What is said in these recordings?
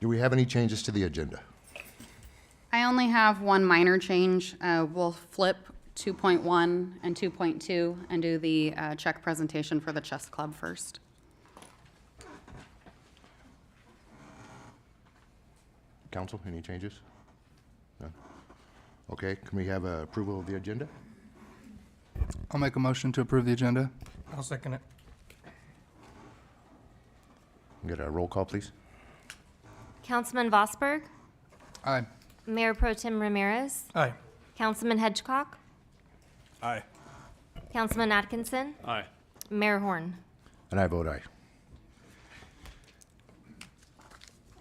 Do we have any changes to the agenda? I only have one minor change. We'll flip 2.1 and 2.2 and do the check presentation for the chess club first. Council, any changes? None? Okay, can we have approval of the agenda? I'll make a motion to approve the agenda. I'll second it. Get a roll call, please. Councilman Vosberg, Aye. Mayor Pro Tem Ramirez, Aye. Councilman Hedgecock, Aye. Councilman Atkinson, Aye. Mayor Horn. And I vote aye.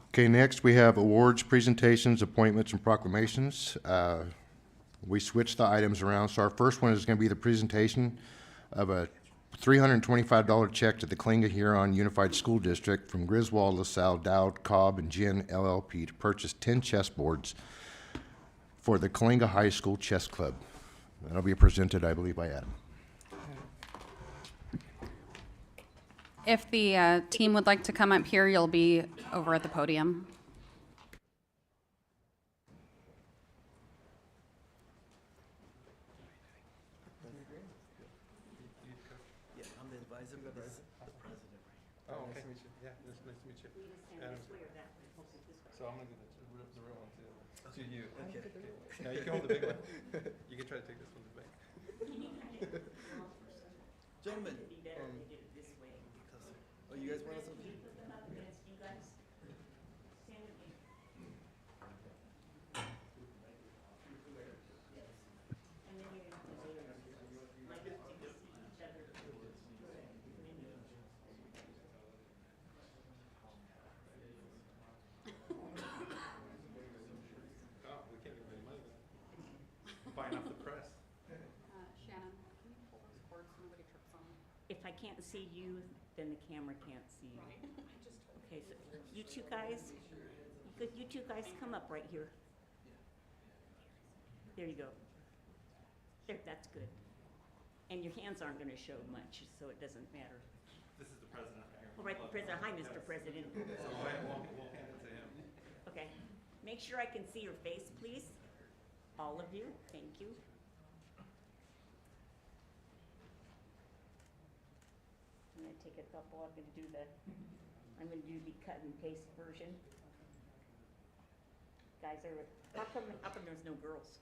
Okay, next we have awards, presentations, appointments, and proclamations. We switched the items around, so our first one is going to be the presentation of a $325 check to the Kalinga Huron Unified School District from Griswold, LaSalle, Dowd, Cobb, and Ginn LLP to purchase 10 chessboards for the Kalinga High School Chess Club. That'll be presented, I believe, by Adam. If the team would like to come up here, you'll be over at the podium. Oh, okay. Nice to meet you. Yeah, nice to meet you. So I'm gonna give the real one to you. Okay. Now you can hold the big one. You can try to take this one back. Gentlemen, oh, you guys want us up here? Oh, we can't give any money then. Buying off the press. Shannon, can you pull those cords so nobody trips on them? If I can't see you, then the camera can't see you. Okay, so you two guys, you two guys come up right here. There you go. There, that's good. And your hands aren't gonna show much, so it doesn't matter. This is the president right here. All right, the president, hi, Mr. President. So we'll hand it to him. Okay, make sure I can see your face, please. All of you, thank you. I'm gonna take a couple, I'm gonna do the cut and paste version. Guys are, how come there's no girls?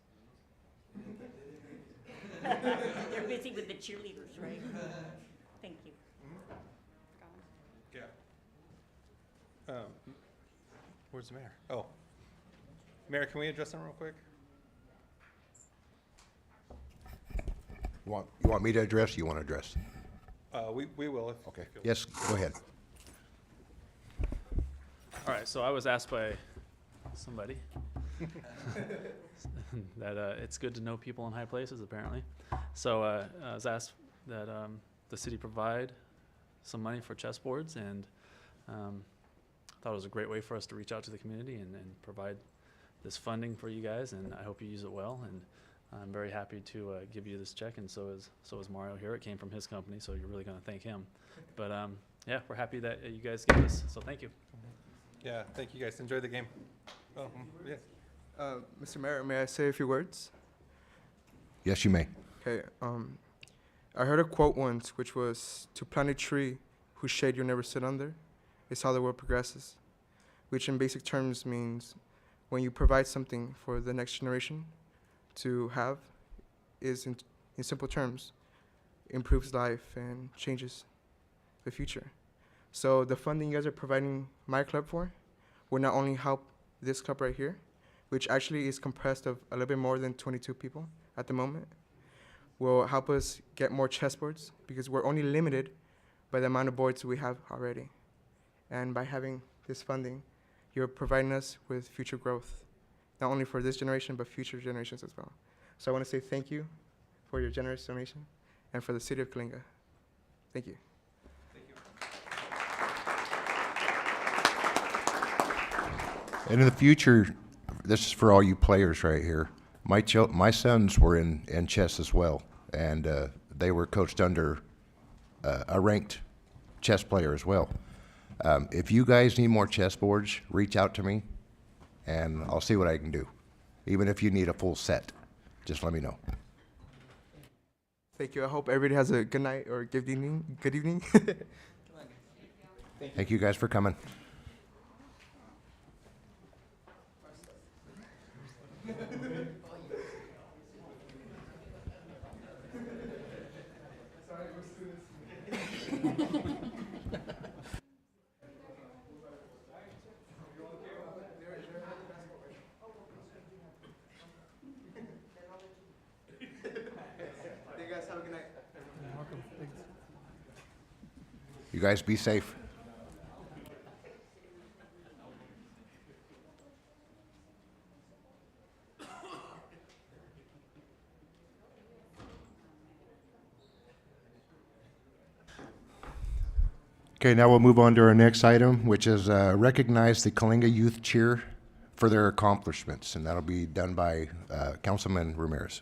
They're busy with the cheerleaders, right? Thank you. Yeah. Where's the mayor? Oh. Mayor, can we address them real quick? You want me to address, or you want to address? We will if. Okay, if you'll- yes, go ahead. All right, so I was asked by somebody that it's good to know people in high places, apparently. So I was asked that the city provide some money for chessboards, and thought it was a great way for us to reach out to the community and provide this funding for you guys, and I hope you use it well. And I'm very happy to give you this check, and so is Mario here. It came from his company, so you're really going to thank him. But yeah, we're happy that you guys give us, so thank you. Yeah, thank you guys. Enjoy the game. Oh, yes. Mr. Mayor, may I say a few words? Yes, you may. Okay. I heard a quote once, which was, "To plant a tree whose shade you never sit under is how the world progresses," which in basic terms means when you provide something for the next generation to have, is in simple terms, improves life and changes the future. So the funding you guys are providing my club for will not only help this club right here, which actually is compressed of a little bit more than 22 people at the moment, will help us get more chessboards because we're only limited by the amount of boards we have already. And by having this funding, you're providing us with future growth, not only for this generation, but future generations as well. So I want to say thank you for your generous donation and for the city of Kalinga. Thank you. And in the future, this is for all you players right here. My sons were in chess as well, and they were coached under a ranked chess player as well. If you guys need more chessboards, reach out to me, and I'll see what I can do. Even if you need a full set, just let me know. Thank you. I hope everybody has a good night or good evening. Good evening. Thank you guys for coming. You guys have a good night. You guys be safe. Okay, now we'll move on to our next item, which is recognize the Coalinga Youth Cheer for their accomplishments, and that'll be done by Councilman Ramirez.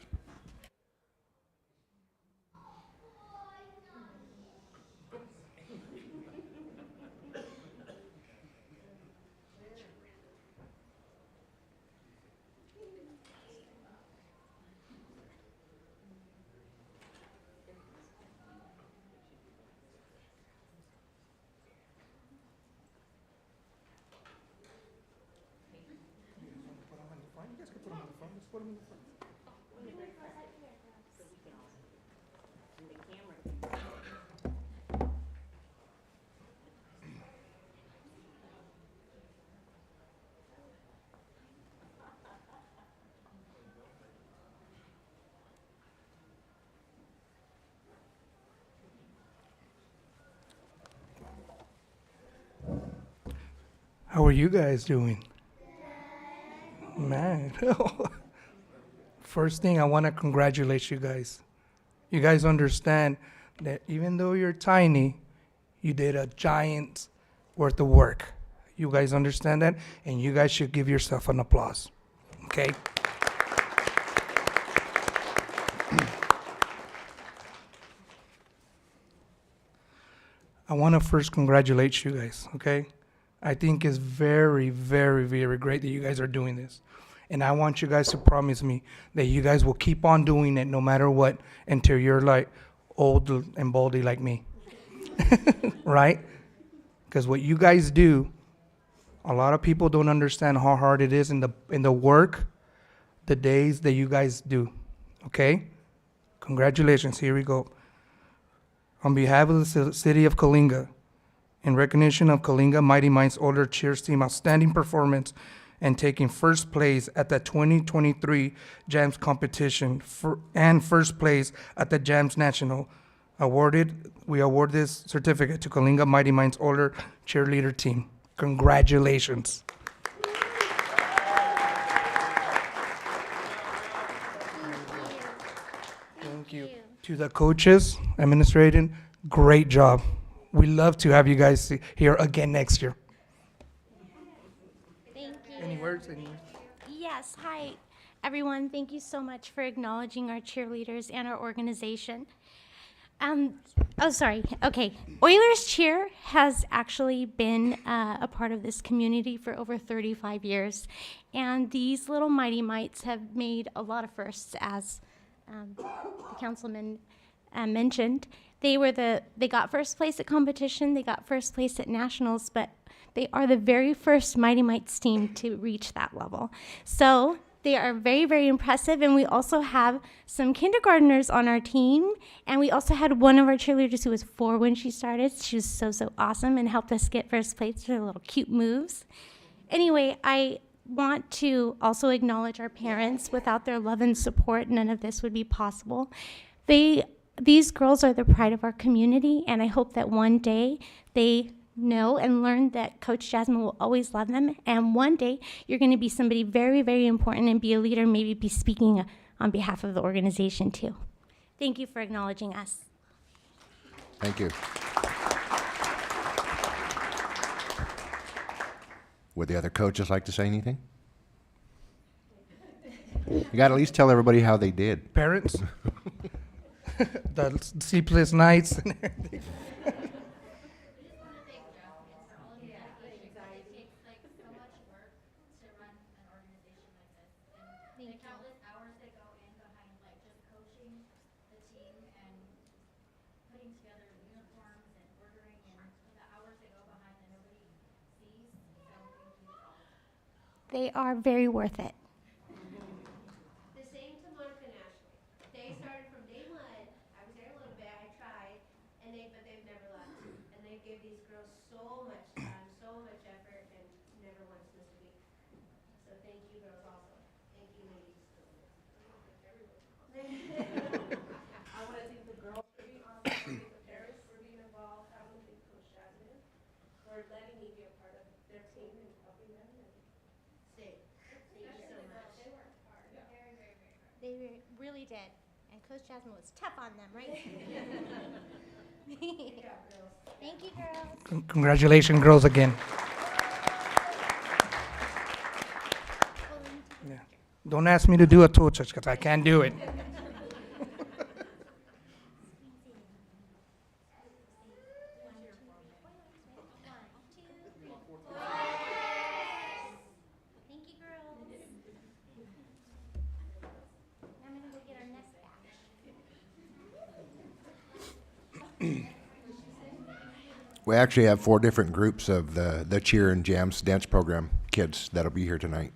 How are you guys doing? Man, first thing I want to congratulate you guys. You guys understand that even though you're tiny, you did a giant's worth of work. You guys understand that? And you guys should give yourself an applause. Okay? I want to first congratulate you guys, okay? I think it's very, very, very great that you guys are doing this. And I want you guys to promise me that you guys will keep on doing it no matter what until you're like old and baldy like me. Right? Because what you guys do, a lot of people don't understand how hard it is in the work, the days that you guys do. Okay? Congratulations. Here we go. On behalf of the city of Coalinga, in recognition of Coalinga Mighty Minds Older Cheers Team outstanding performance and taking first place at the 2023 JAMS competition and first place at the JAMS National, we award this certificate to Coalinga Mighty Minds Older Cheerleader Team. Congratulations. Thank you. To the coaches, administrating, great job. We love to have you guys here again next year. Thank you. Any words? Yes, hi, everyone. Thank you so much for acknowledging our cheerleaders and our organization. Okay. Oilers Cheer has actually been a part of this community for over 35 years. And these little Mighty Mites have made a lot of firsts, as the councilman mentioned. They got first place at competition, they got first place at nationals, but they are the very first Mighty Mites team to reach that level. So they are very, very impressive, and we also have some kindergartners on our team, and we also had one of our cheerleaders who was 4 when she started. She was so, so awesome and helped us get first place with her little cute moves. Anyway, I want to also acknowledge our parents. Without their love and support, none of this would be possible. These girls are the pride of our community, and I hope that one day they know and learn that Coach Jasmine will always love them, and one day you're going to be somebody very, very important and be a leader, maybe be speaking on behalf of the organization too. Thank you for acknowledging us. Thank you. Would the other coaches like to say anything? You got to at least tell everybody how they did. Parents, the sleepless nights and everything. Thank you. countless hours that go in behind like just coaching the team and putting together uniforms and ordering and the hours that go behind that nobody sees. So thank you to all. They are very worth it. The same to Monica and Ashley. They started from day one. I was there a little bit. I tried, and but they've never left. And they give these girls so much time, so much effort, and never once missed a week. So thank you, girls, also. Thank you, ladies. I want to thank the girls for being awesome. I want to thank the parents for being involved. I want to thank Coach Jasmine for letting me be a part of their team and helping them. And stay. Thank you so much. They worked hard. Very, very, very hard. They really did. And Coach Jasmine was tough on them, right? Thank you, girls. Congratulations, girls, again. Yeah. Don't ask me to do a toe touch because I can't do it. Thank you, girls. I'm gonna go get our next batch. We actually have 4 different groups of the cheer and jams dance program kids that'll be here tonight.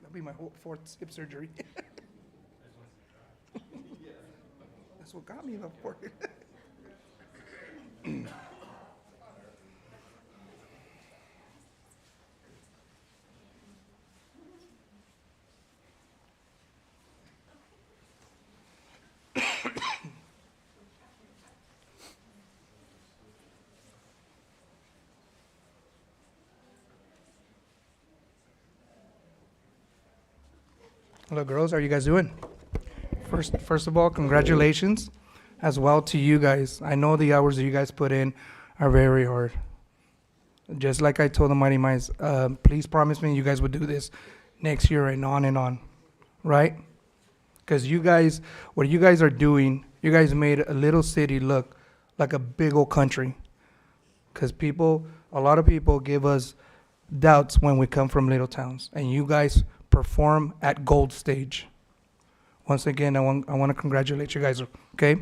That'll be my whole 4th hip surgery. That's what got me the 4th. Hello, girls. How are you guys doing? First of all, congratulations as well to you guys. I know the hours that you guys put in are very hard. Just like I told the Mighty Mice, please promise me you guys would do this next year and on, right? Because you guys, what you guys are doing, you guys made a little city look like a big old country. Because a lot of people give us doubts when we come from little towns, and you guys perform at gold stage. Once again, I want to congratulate you guys, okay?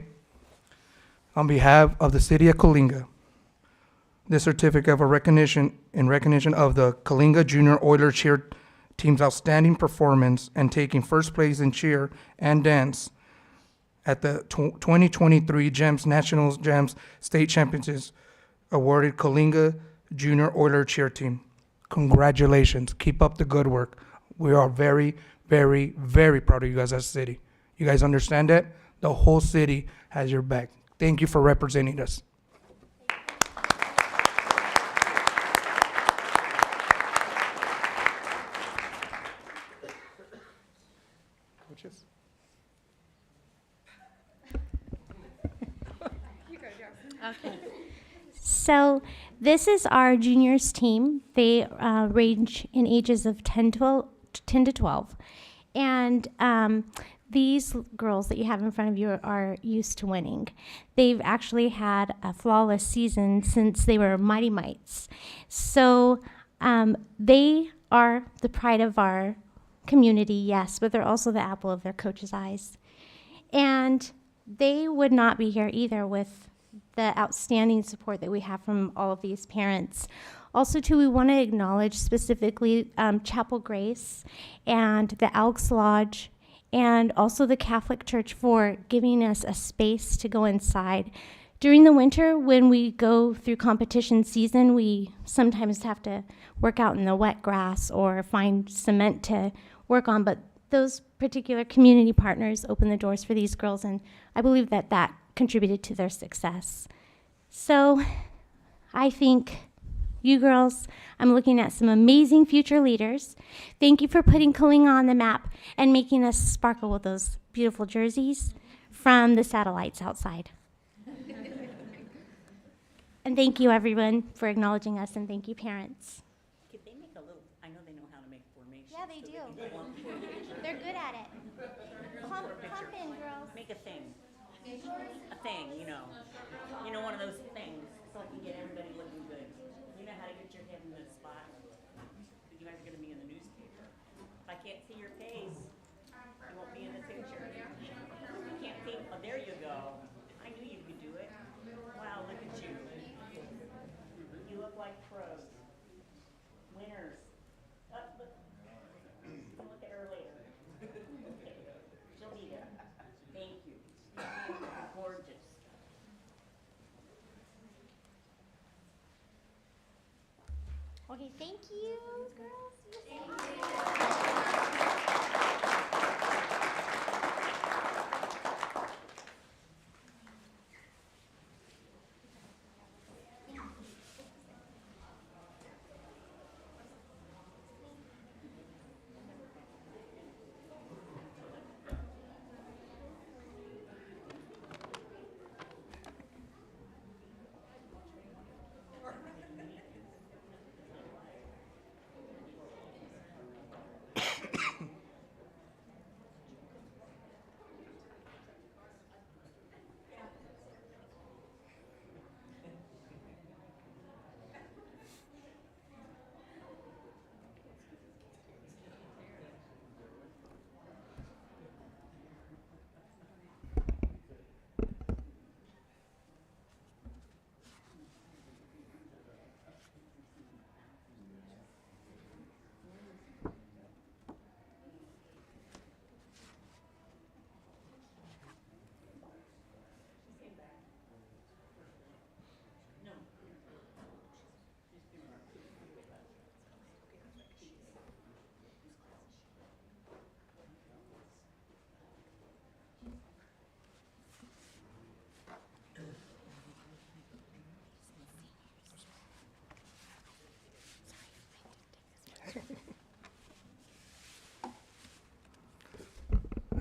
On behalf of the city of Coalinga, this certificate of recognition of the Coalinga Junior Oiler Cheer Team's outstanding performance and taking first place in cheer and dance at the 2023 National Jams State Championships awarded Coalinga Junior Oiler Cheer Team. Congratulations. Keep up the good work. We are very, very, very proud of you guys as a city. You guys understand that? The whole city has your back. Thank you for representing us. Coaches? Okay. So this is our juniors team. They range in ages of 10 to 12. And these girls that you have in front of you are used to winning. They've actually had a flawless season since they were Mighty Mites. So they are the pride of our community, yes, but they're also the apple of their coach's eyes. And they would not be here either with the outstanding support that we have from all of these parents. Also, too, we want to acknowledge specifically Chapel Grace and the Elks Lodge and also the Catholic Church for giving us a space to go inside. During the winter, when we go through competition season, we sometimes have to work out in the wet grass or find cement to work on, but those particular community partners open the doors for these girls, and I believe that that contributed to their success. So I think you girls, I'm looking at some amazing future leaders. Thank you for putting Kalinga on the map and making us sparkle with those beautiful jerseys from the satellites outside. And thank you, everyone, for acknowledging us, and thank you, parents. Could they make a little, I know they know how to make formations. Yeah, they so do. can go on for a picture. They're good at it. Pump in, girls. Make a thing. A thing, you know. You know, one of those things, so I can get everybody looking good. You know how to get your head in the spot? You guys are gonna be in the newspaper. If I can't see your face, you won't be in the picture. You can't see, oh, there you go. I knew you could do it. Wow, look at you. You look like pros. Winners. Look. I'll look at her later. She'll be there. Thank you. You're gorgeous. Okay, thank you, girls.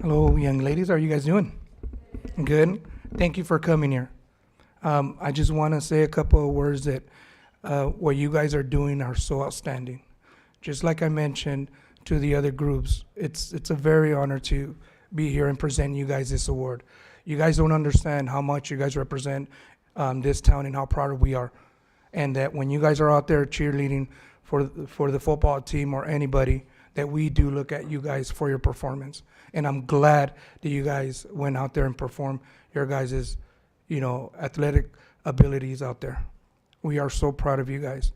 Hello, young ladies. How are you guys doing? Good. Thank you for coming here. I just want to say a couple of words that what you guys are doing are so outstanding. Just like I mentioned to the other groups, it's a very honor to be here and present you guys this award. You guys don't understand how much you guys represent this town and how proud we are. And that when you guys are out there cheerleading for the football team or anybody, that we do look at you guys for your performance. And I'm glad that you guys went out there and performed your guys' athletic abilities out there. We are so proud of you guys.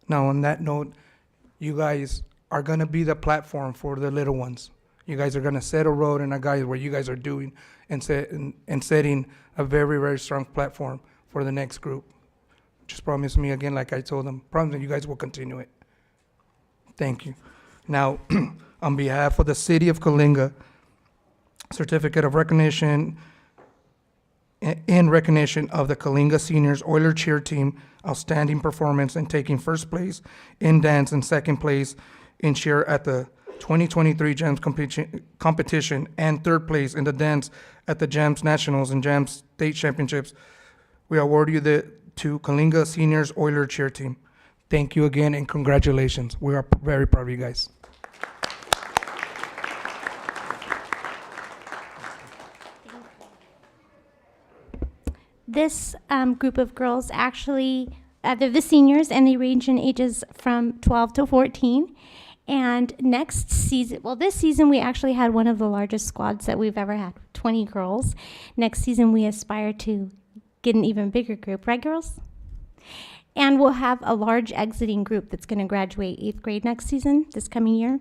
Now, on that note, you guys are going to be the platform for the little ones. You guys are going to set a road and a guide where you guys are doing and setting a very, very strong platform for the next group. Just promise me again, like I told them, promise me you guys will continue it. Thank you. Now, on behalf of the City of Kalinga, certificate of recognition in recognition of the Kalinga Seniors Oiler Cheer Team outstanding performance and taking first place in dance and second place in cheer at the 2023 JAMS competition and third place in the dance at the JAMS Nationals and JAMS State Championships. We award you to Kalinga Seniors Oiler Cheer Team. Thank you again and congratulations. We are very proud of you guys. This group of girls actually, they're the seniors, and they range in ages from 12 to 14. And next season, well, this season we actually had one of the largest squads that we've ever had, 20 girls. Next season we aspire to get an even bigger group, right, girls? And we'll have a large exiting group that's going to graduate 8th grade next season, this coming year.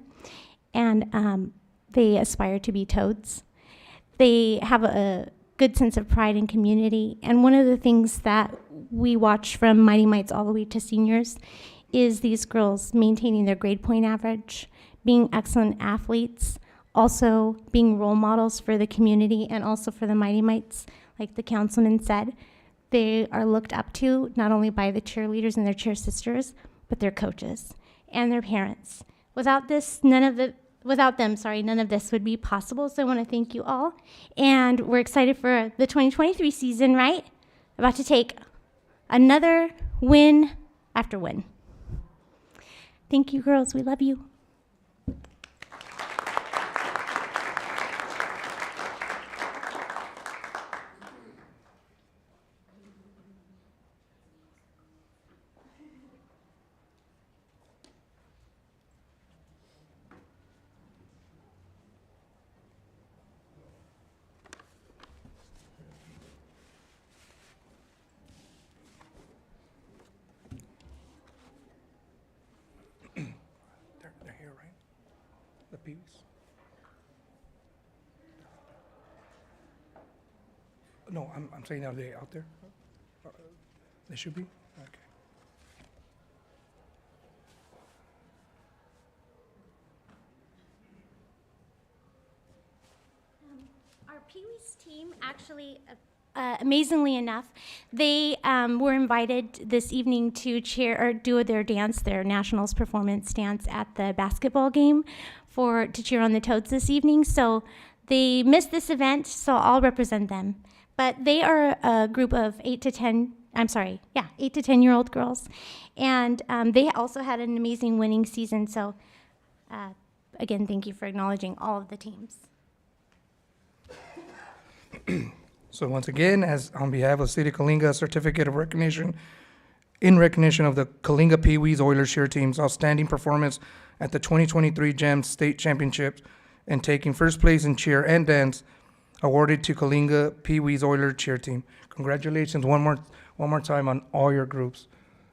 And they aspire to be toads. They have a good sense of pride and community. And one of the things that we watch from Mighty Mites all the way to seniors is these girls maintaining their grade point average, being excellent athletes, also being role models for the community and also for the Mighty Mites, like the councilman said. they are looked up to not only by the cheerleaders and their cheer sisters, but their coaches and their parents. Without this, none of this would be possible. So I want to thank you all. And we're excited for the 2023 season, right? About to take another win after win. Thank you, girls. We love you. They're here, right? The Peewees? No, I'm saying, are they out there? They should be? Okay. Our Pee-wee's team actually, amazingly enough, they were invited this evening to cheer or do their dance, their nationals performance dance at the basketball game to cheer on the Toads this evening. So they missed this event, so I'll represent them. But they are a group of 8 to 10-year-old girls. And they also had an amazing winning season. So again, thank you for acknowledging all of the teams. So once again, as on behalf of City of Coalinga, a certificate of recognition in recognition of the Coalinga Pee-wees Oilers cheer team's outstanding performance at the 2023 GEMS State Championships and taking first place in cheer and dance, awarded to Coalinga Pee-wees Oilers cheer team. Congratulations one more time on all your groups.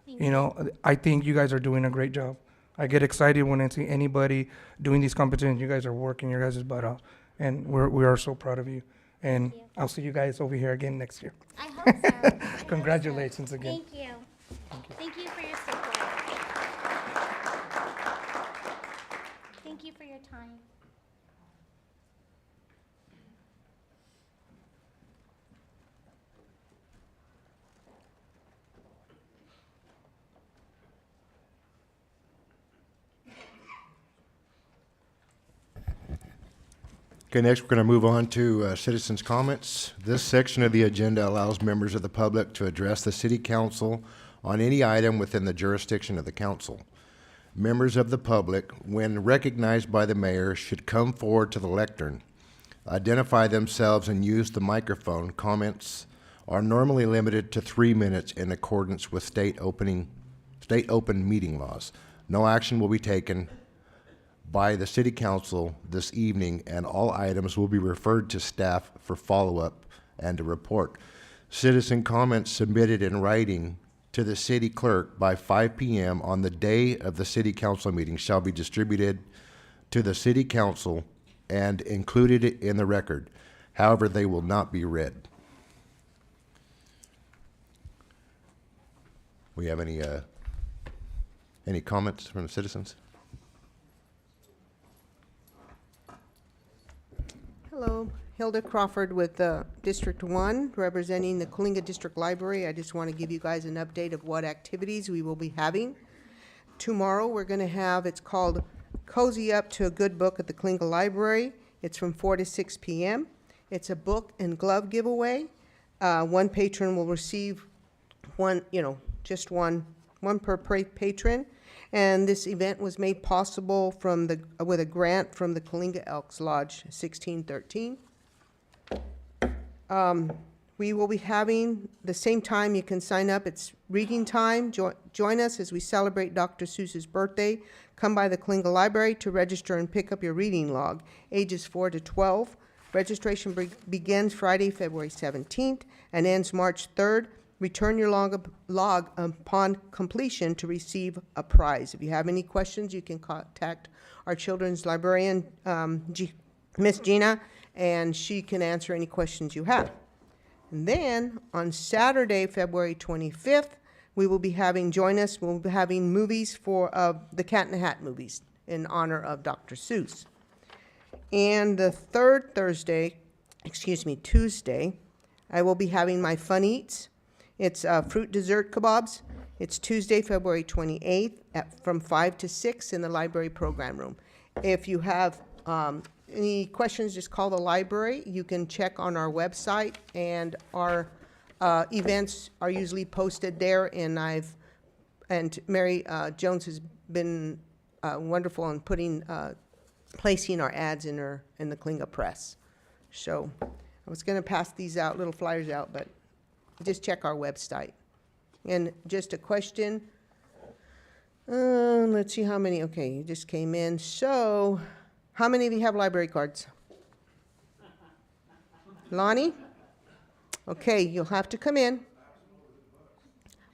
You know, I think you guys are doing a great job. I get excited when I see anybody doing these competitions. You guys are working your guys' butt off, and we are so proud of you. And I'll see you guys over here again next year. I hope so. Congratulations again. Thank you. Thank you for your support. Thank you for your time. Okay, next we're going to move on to citizens' comments. This section of the agenda allows members of the public to address the city council on any item within the jurisdiction of the council. Members of the public, when recognized by the mayor, should come forward to the lectern, identify themselves, and use the microphone. Comments are normally limited to 3 minutes in accordance with state open meeting laws. No action will be taken by the city council this evening, and all items will be referred to staff for follow-up and a report. Citizen comments submitted in writing to the city clerk by 5 p.m. on the day of the city council meeting shall be distributed to the city council and included in the record. However, they will not be read. We have any comments from the citizens? Hello, Hilda Crawford with District 1, representing the Coalinga District Library. I just want to give you guys an update of what activities we will be having. Tomorrow we're going to have, it's called Cozy Up to a Good Book at the Coalinga Library. It's from 4 to 6 p.m. It's a book and glove giveaway. One patron will receive one per patron. And this event was made possible with a grant from the Coalinga Elks Lodge 1613. We will be having the same time you can sign up. It's reading time. Join us as we celebrate Dr. Seuss's birthday. Come by the Coalinga Library to register and pick up your reading log, ages 4 to 12. Registration begins Friday, February 17th and ends March 3rd. Return your log upon completion to receive a prize. If you have any questions, you can contact our children's librarian, Miss Gina, and she can answer any questions you have. And then on Saturday, February 25th, we will be having, we'll be having movies for the Cat in the Hat movies in honor of Dr. Seuss. And the third Tuesday, I will be having my Fun Eats. It's fruit dessert kebabs. It's Tuesday, February 28th from 5 to 6 in the library program room. If you have any questions, just call the library. You can check on our website, and our events are usually posted there, and Mary Jones has been wonderful in placing our ads in the Klinga Press. So I was going to pass these out, little flyers out, but just check our website. And just a question. Let's see how many. Okay, you just came in. So how many of you have library cards? Lonnie? Okay, you'll have to come in.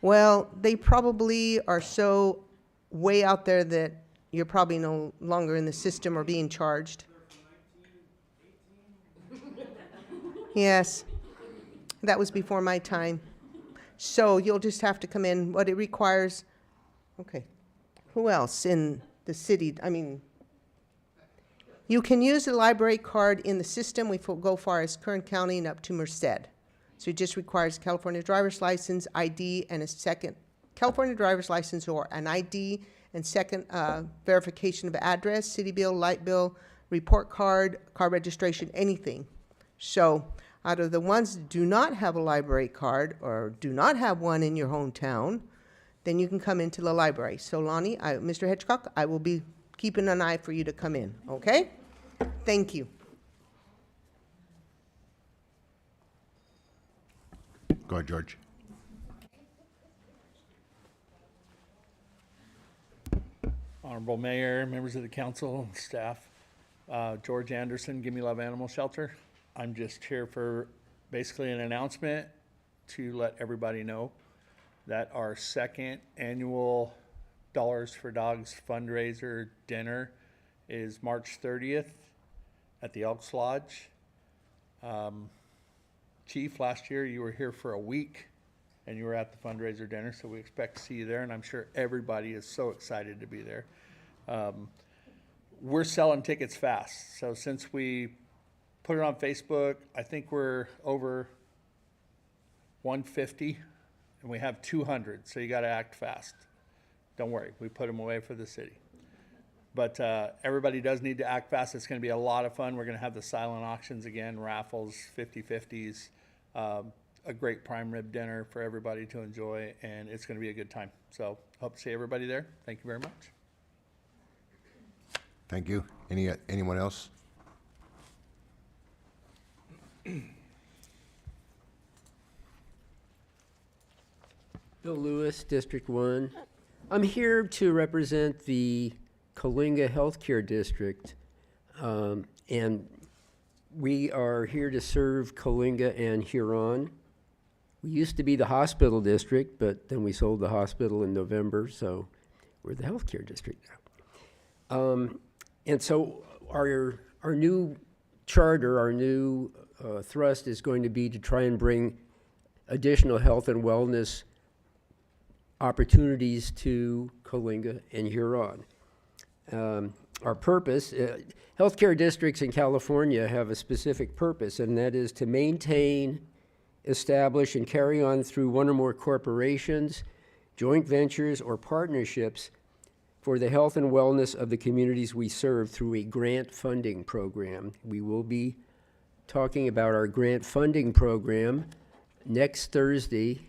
Well, they probably are so way out there that you're probably no longer in the system or being charged. Yes, that was before my time. So you'll just have to come in. What it requires, okay. Who else in the city? I mean, you can use the library card in the system. We go far as Kern County and up to Merced. So it just requires California driver's license, ID, and a second California driver's license or an ID and second verification of address, city bill, light bill, report card, car registration, anything. So out of the ones that do not have a library card or do not have one in your hometown, then you can come into the library. So Lonnie, Mr. Hitchcock, I will be keeping an eye for you to come in, okay? Thank you. Go ahead, George. Honorable Mayor, members of the council, staff, George Anderson, Gimme Love Animal Shelter. I'm just here for basically an announcement to let everybody know that our second annual Dollars for Dogs fundraiser dinner is March 30th at the Elks Lodge. Chief, last year you were here for a week and you were at the fundraiser dinner, so we expect to see you there, and I'm sure everybody is so excited to be there. We're selling tickets fast, so since we put it on Facebook, I think we're over 150 and we have 200, so you got to act fast. Don't worry, we put them away for the city. But everybody does need to act fast. It's going to be a lot of fun. We're going to have the silent auctions again, raffles, 50-50s, a great prime rib dinner for everybody to enjoy, and it's going to be a good time. So hope to see everybody there. Thank you very much. Thank you. Anyone else? Bill Lewis, District 1. I'm here to represent the Coalinga Healthcare District, and we are here to serve Coalinga and Huron. We used to be the hospital district, but then we sold the hospital in November, so we're the healthcare district now. And so our new charter, our new thrust is going to be to try and bring additional health and wellness opportunities to Coalinga and Huron. Our purpose, healthcare districts in California have a specific purpose, and that is to maintain, establish, and carry on through one or more corporations, joint ventures, or partnerships for the health and wellness of the communities we serve through a grant funding program. We will be talking about our grant funding program next Thursday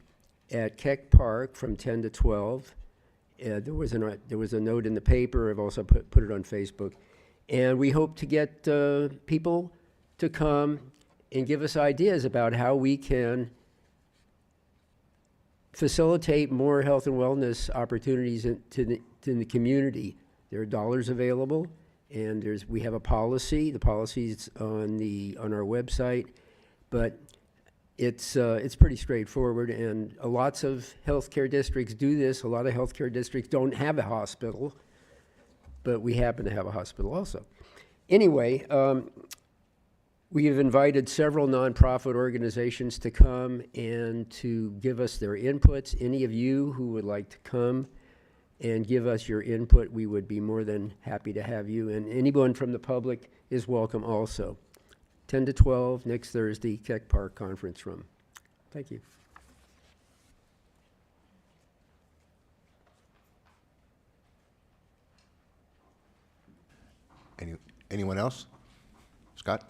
at Keck Park from 10 to 12. There was a note in the paper. I've also put it on Facebook. And we hope to get people to come and give us ideas about how we can facilitate more health and wellness opportunities in the community. There are dollars available, and we have a policy. The policy's on our website, but it's pretty straightforward, and lots of healthcare districts do this. A lot of healthcare districts don't have a hospital, but we happen to have a hospital also. Anyway, we have invited several nonprofit organizations to come and to give us their inputs. Any of you who would like to come and give us your input, we would be more than happy to have you. And anyone from the public is welcome also. 10 to 12 next Thursday, Keck Park Conference Room. Thank you. Anyone else? Scott?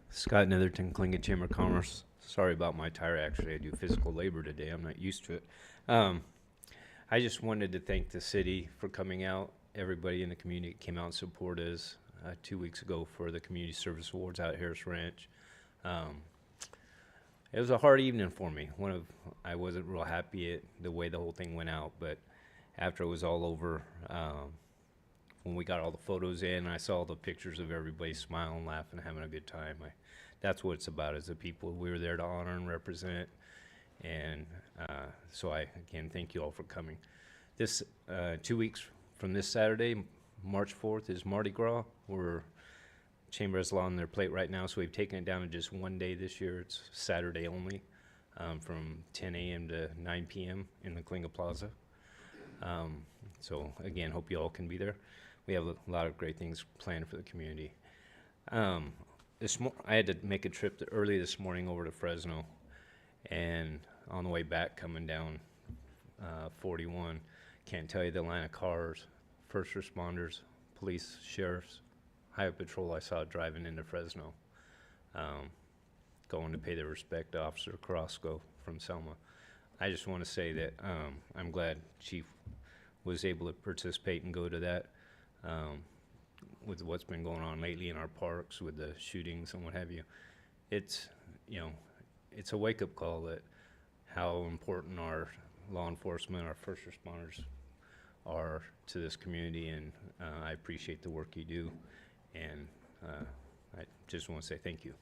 Scott Netherton, Clingan Chamber of Commerce. Sorry about my tire. Actually, I do physical labor today. I'm not used to it. I just wanted to thank the city for coming out. Everybody in the community came out and supported us 2 weeks ago for the Community Service Awards out at Harris Ranch. It was a hard evening for me. I wasn't real happy at the way the whole thing went out, but after it was all over, when we got all the photos in, I saw the pictures of everybody smiling, laughing, having a good time. That's what it's about, is the people we were there to honor and represent. And so I, again, thank you all for coming. This 2 weeks from this Saturday, March 4th, is Mardi Gras. Chamber has a lot on their plate right now, so we've taken it down to just one day this year. It's Saturday only, from 10 a.m. to 9 p.m. in the Kalinga Plaza. So again, hope you all can be there. We have a lot of great things planned for the community. I had to make a trip early this morning over to Fresno, and on the way back coming down 41, can't tell you the line of cars, first responders, police, sheriffs, highway patrol I saw driving into Fresno, going to pay their respect to Officer Carrasco from Selma. I just want to say that I'm glad Chief was able to participate and go to that. With what's been going on lately in our parks with the shootings and what have you, it's a wake-up call that how important our law enforcement, our first responders are to this community, and I appreciate the work you do, and I just want to say thank you.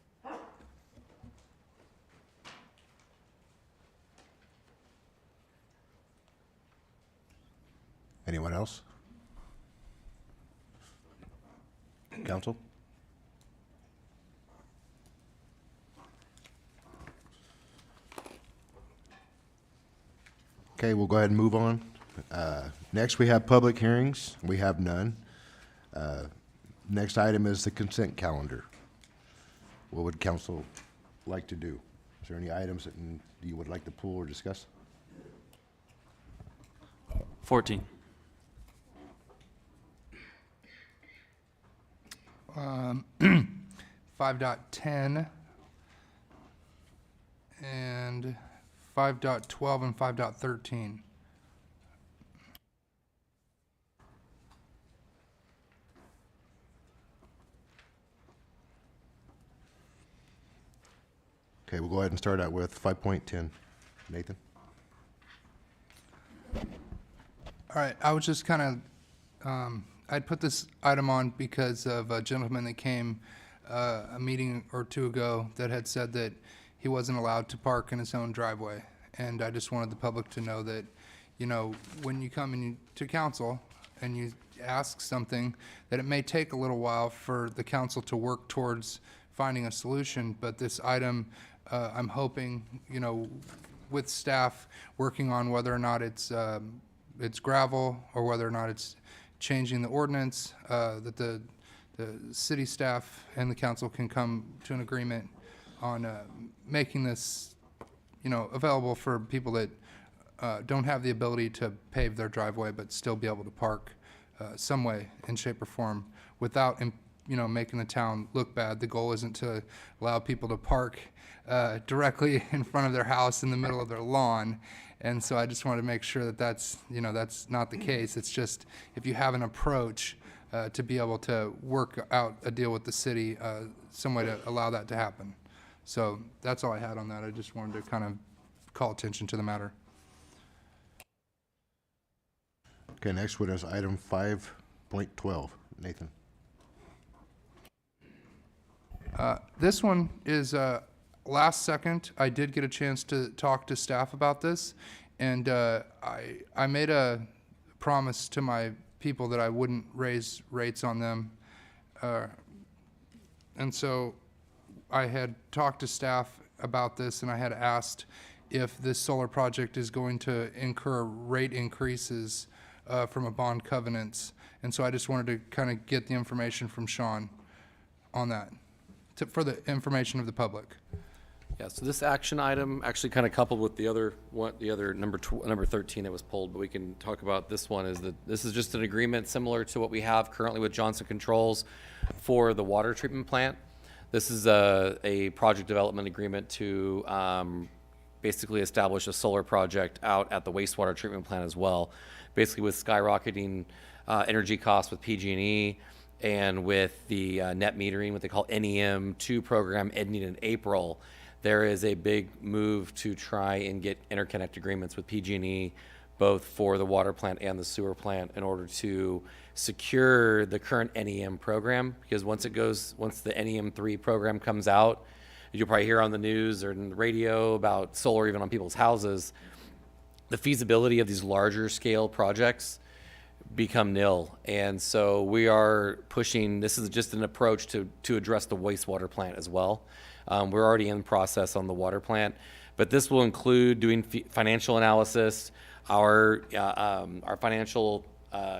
Anyone else? Council? Okay, we'll go ahead and move on. Next, we have public hearings. We have none. Next item is the consent calendar. What would council like to do? Is there any items that you would like to pull or discuss? 14. 5.10 and 5.12 and 5.13. Okay, we'll go ahead and start out with 5.10. Nathan? All right, I was just kind of, I'd put this item on because of a gentleman that came a meeting or two ago that had said that he wasn't allowed to park in his own driveway. And I just wanted the public to know that, when you come to council and you ask something, that it may take a little while for the council to work towards finding a solution. But this item, I'm hoping, with staff working on whether or not it's gravel or whether or not it's changing the ordinance, that the city staff and the council can come to an agreement on making this, available for people that don't have the ability to pave their driveway but still be able to park some way, in shape or form, without, making the town look bad. The goal isn't to allow people to park directly in front of their house in the middle of their lawn. And so I just wanted to make sure that that's not the case. It's just, if you have an approach to be able to work out a deal with the city, some way to allow that to happen. So that's all I had on that. I just wanted to kind of call attention to the matter. Okay, next one is item 5.12. Nathan? This one is last second. I did get a chance to talk to staff about this, and I made a promise to my people that I wouldn't raise rates on them. And so I had talked to staff about this, and I had asked if this solar project is going to incur rate increases from a bond covenants. And so I just wanted to kind of get the information from Sean on that, for the information of the public. Yeah, so this action item actually kind of coupled with the other one, the other number 13 that was pulled, but we can talk about this one, is that this is just an agreement similar to what we have currently with Johnson Controls for the water treatment plant. This is a project development agreement to basically establish a solar project out at the wastewater treatment plant as well. Basically with skyrocketing energy costs with PG&E and with the net metering, what they call NEM2 program ending in April, there is a big move to try and get interconnect agreements with PG&E, both for the water plant and the sewer plant, in order to secure the current NEM program. Because once the NEM3 program comes out, you'll probably hear on the news or in the radio about solar even on people's houses, the feasibility of these larger scale projects become nil. And so we are pushing, this is just an approach to address the wastewater plant as well. We're already in process on the water plant, but this will include doing financial analysis. Our financial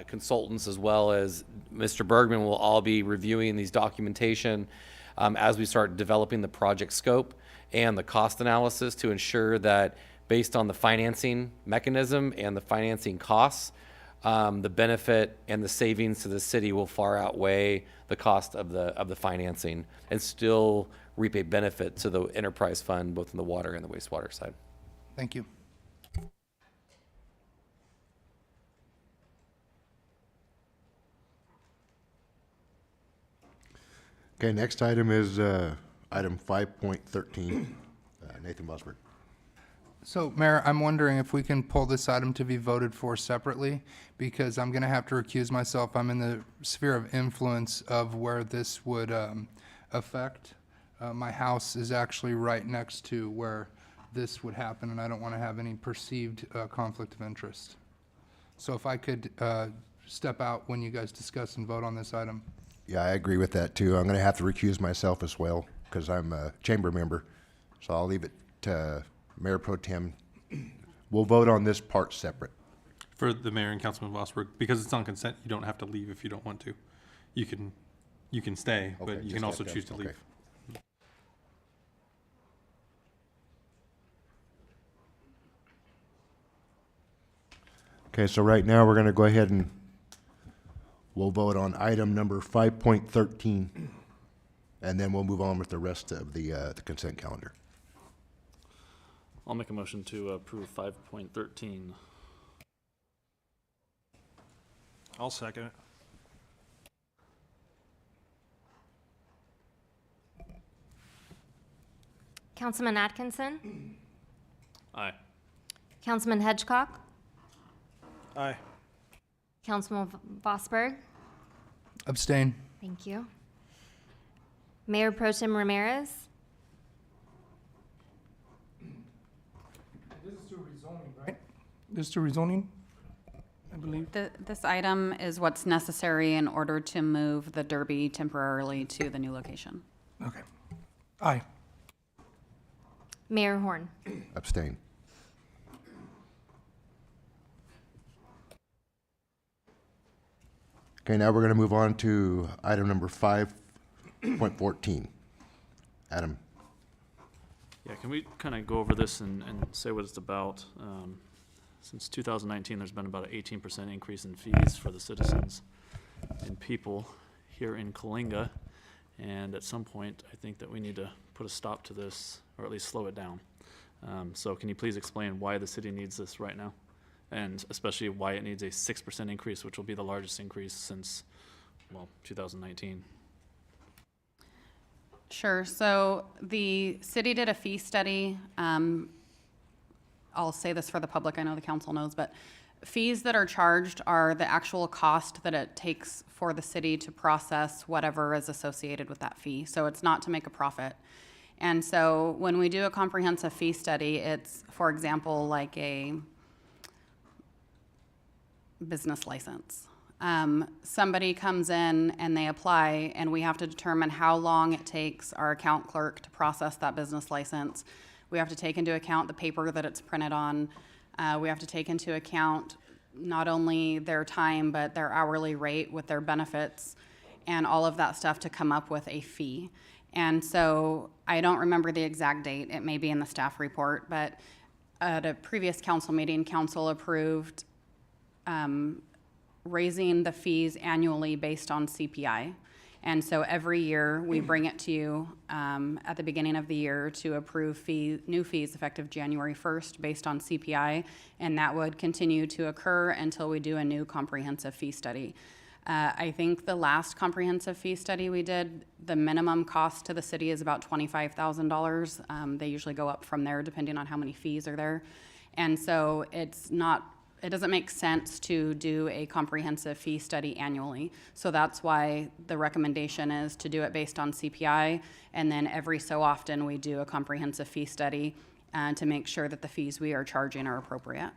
consultants, as well as Mr. Bergman, will all be reviewing these documentation as we start developing the project scope and the cost analysis to ensure that based on the financing mechanism and the financing costs, the benefit and the savings to the city will far outweigh the cost of the financing and still reap a benefit to the enterprise fund, both in the water and the wastewater side. Thank you. Okay, next item is item 5.13. Nathan Bosberg. So, Mayor, I'm wondering if we can pull this item to be voted for separately, because I'm going to have to recuse myself. I'm in the sphere of influence of where this would affect. My house is actually right next to where this would happen, and I don't want to have any perceived conflict of interest. So if I could step out when you guys discuss and vote on this item. Yeah, I agree with that too. I'm going to have to recuse myself as well because I'm a chamber member. So I'll leave it to Mayor Pro Tem. We'll vote on this part separate. For the mayor and Councilman Vosberg, because it's on consent, you don't have to leave if you don't want to. You can stay, Okay, but you just can also have to- choose to okay. leave. Okay, so right now we're going to go ahead and we'll vote on item number 5.13, and then we'll move on with the rest of the consent calendar. I'll make a motion to approve 5.13. I'll second it. Councilman Atkinson? Aye. Councilman Hedgecock? Aye. Councilman Vosberg? Abstain. Thank you. Mayor Pro Tem Ramirez? This is to rezoning, right? This is to rezoning, I believe. This item is what's necessary in order to move the Derby temporarily to the new location. Okay. Aye. Mayor Horn? Abstain. Okay, now we're going to move on to item number 5.14. Adam. Yeah, can we kind of go over this and say what it's about? Since 2019, there's been about an 18% increase in fees for the citizens and people here in Coalinga. And at some point, I think that we need to put a stop to this, or at least slow it down. So can you please explain why the city needs this right now? And especially why it needs a 6% increase, which will be the largest increase since, well, 2019. Sure. So the city did a fee study. I'll say this for the public. I know the council knows, but fees that are charged are the actual cost that it takes for the city to process whatever is associated with that fee. So it's not to make a profit. And so when we do a comprehensive fee study, it's, for example, like a business license. Somebody comes in and they apply, and we have to determine how long it takes our account clerk to process that business license. We have to take into account the paper that it's printed on. We have to take into account not only their time, but their hourly rate with their benefits and all of that stuff to come up with a fee. And so I don't remember the exact date. It may be in the staff report, but at a previous council meeting, council approved raising the fees annually based on CPI. And so every year, we bring it to you at the beginning of the year to approve new fees effective January 1st based on CPI, and that would continue to occur until we do a new comprehensive fee study. I think the last comprehensive fee study we did, the minimum cost to the city is about $25,000. They usually go up from there depending on how many fees are there. And so it doesn't make sense to do a comprehensive fee study annually. So that's why the recommendation is to do it based on CPI, and then every so often we do a comprehensive fee study to make sure that the fees we are charging are appropriate.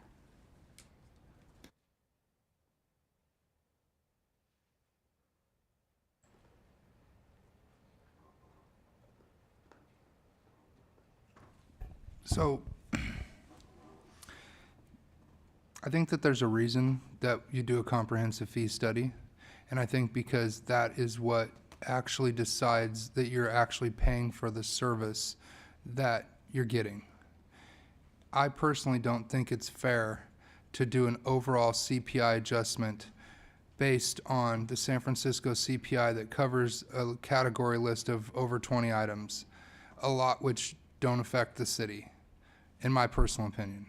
So I think that there's a reason that you do a comprehensive fee study. And I think because that is what actually decides that you're actually paying for the service that you're getting. I personally don't think it's fair to do an overall CPI adjustment based on the San Francisco CPI that covers a category list of over 20 items, a lot which don't affect the city, in my personal opinion.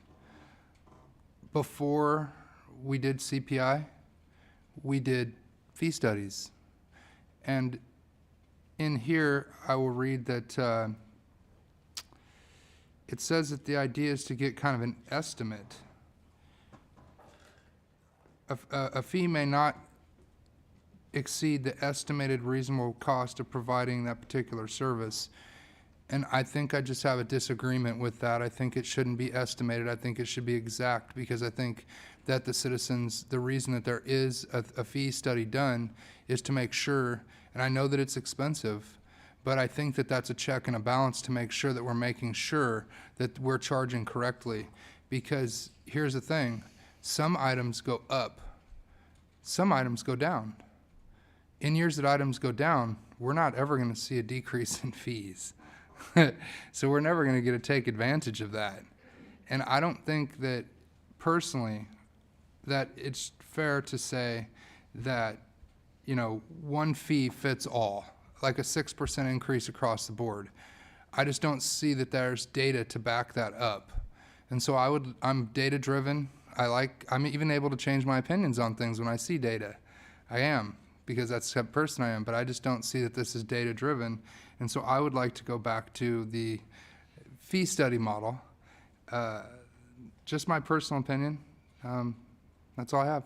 Before we did CPI, we did fee studies. And in here, I will read that it says that the idea is to get kind of an estimate. A fee may not exceed the estimated reasonable cost of providing that particular service. And I think I just have a disagreement with that. I think it shouldn't be estimated. I think it should be exact, because I think that the citizens, the reason that there is a fee study done is to make sure, and I know that it's expensive, but I think that that's a check and a balance to make sure that we're making sure that we're charging correctly. Because here's the thing, some items go up, some items go down. In years that items go down, we're not ever going to see a decrease in fees. So we're never going to get to take advantage of that. And I don't think that, personally, that it's fair to say that, you know, one fee fits all, like a 6% increase across the board. I just don't see that there's data to back that up. And so I'm data driven. I'm even able to change my opinions on things when I see data. I am, because that's the type of person I am, but I just don't see that this is data driven. And so I would like to go back to the fee study model. Just my personal opinion. That's all I have.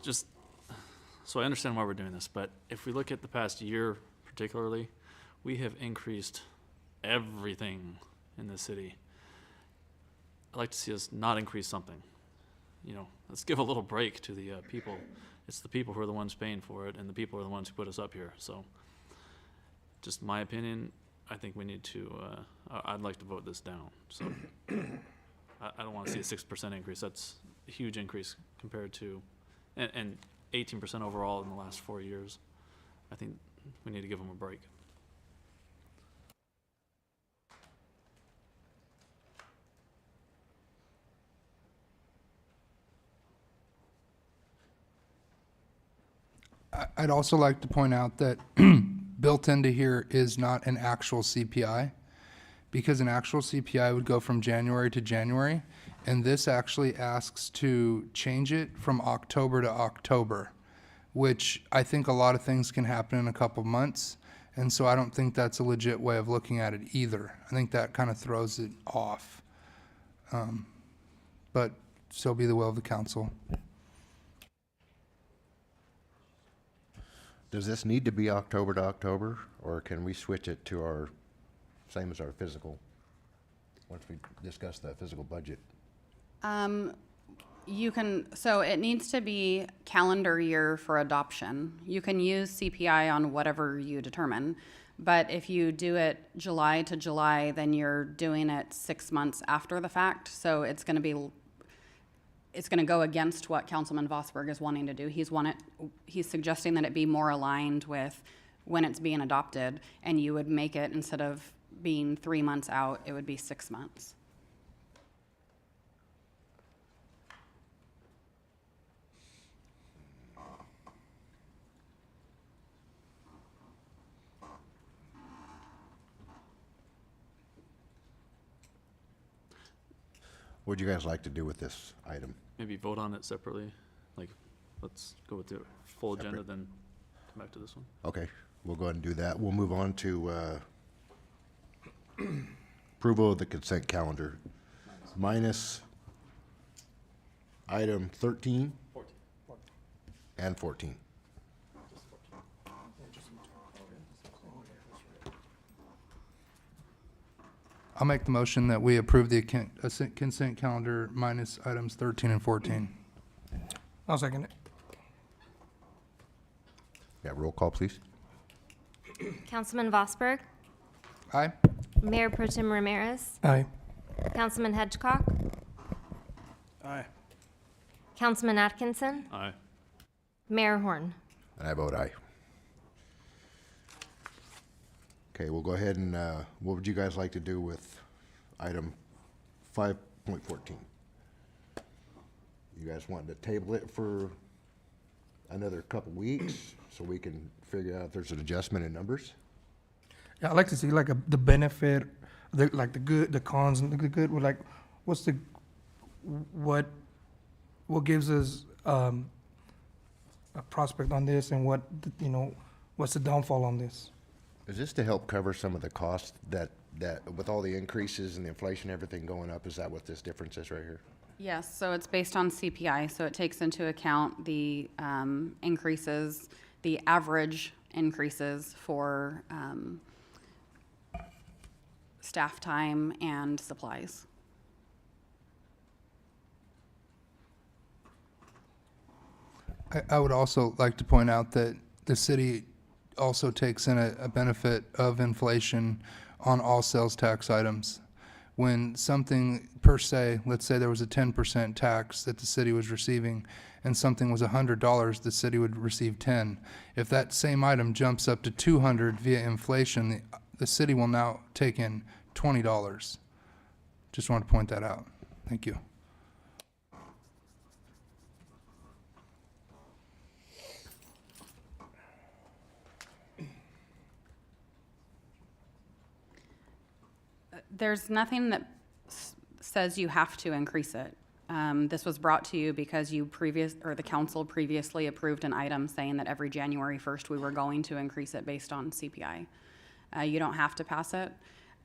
Just, so I understand why we're doing this, but if we look at the past year particularly, we have increased everything in the city. I'd like to see us not increase something. You know, let's give a little break to the people. It's the people who are the ones paying for it, and the people are the ones who put us up here. So, just my opinion, I think we need to, I'd like to vote this down. So, I don't want to see a 6% increase. That's a huge increase compared to, and 18% overall in the last 4 years. I think we need to give them a break. I'd also like to point out that built into here is not an actual CPI, because an actual CPI would go from January to January, and this actually asks to change it from October to October, which I think a lot of things can happen in a couple months, and so I don't think that's a legit way of looking at it either. I think that kind of throws it off. But so be the will of the council. Does this need to be October to October, or can we switch it to our, same as our physical, once we discuss the physical budget? You can, so it needs to be calendar year for adoption. You can use CPI on whatever you determine, but if you do it July to July, then you're doing it 6 months after the fact. So it's going to be, it's gonna go against what Councilman Vosberg is wanting to do. He's suggesting that it be more aligned with when it's being adopted, and you would make it, instead of being 3 months out, it would be 6 months. What'd you guys like to do with this item? Maybe vote on it separately. Like, let's go with the full agenda, then come back to this one. Okay, we'll go ahead and do that. We'll move on to approval of the consent calendar, minus item 13 and 14. I'll make the motion that we approve the consent calendar minus items 13 and 14. I'll second it. Yeah, roll call, please. Councilman Vosberg, Aye. Mayor Pro Tem Ramirez, Aye. Councilman Hedgecock, Aye. Councilman Atkinson, Aye. Mayor Horn. And I vote aye. Okay, we'll go ahead and, what would you guys like to do with item 5.14? You guys want to table it for another couple weeks so we can figure out if there's an adjustment in numbers? Yeah, I'd like to see like the benefit, like the good, the cons, and the good. Like, what's the what gives us a prospect on this, and what's the downfall on this? Is this to help cover some of the costs that with all the increases and the inflation, everything going up, is that what this difference is right here? Yes, so it's based on CPI, so it takes into account the increases, the average increases for staff time and supplies. I would also like to point out that the city also takes in a benefit of inflation on all sales tax items. When something per se, let's say there was a 10% tax that the city was receiving and something was $100, the city would receive 10. If that same item jumps up to 200 via inflation, the city will now take in $20. Just wanted to point that out. Thank you. There's nothing that says you have to increase it. This was brought to you because the council previously approved an item saying that every January 1st we were going to increase it based on CPI. You don't have to pass it.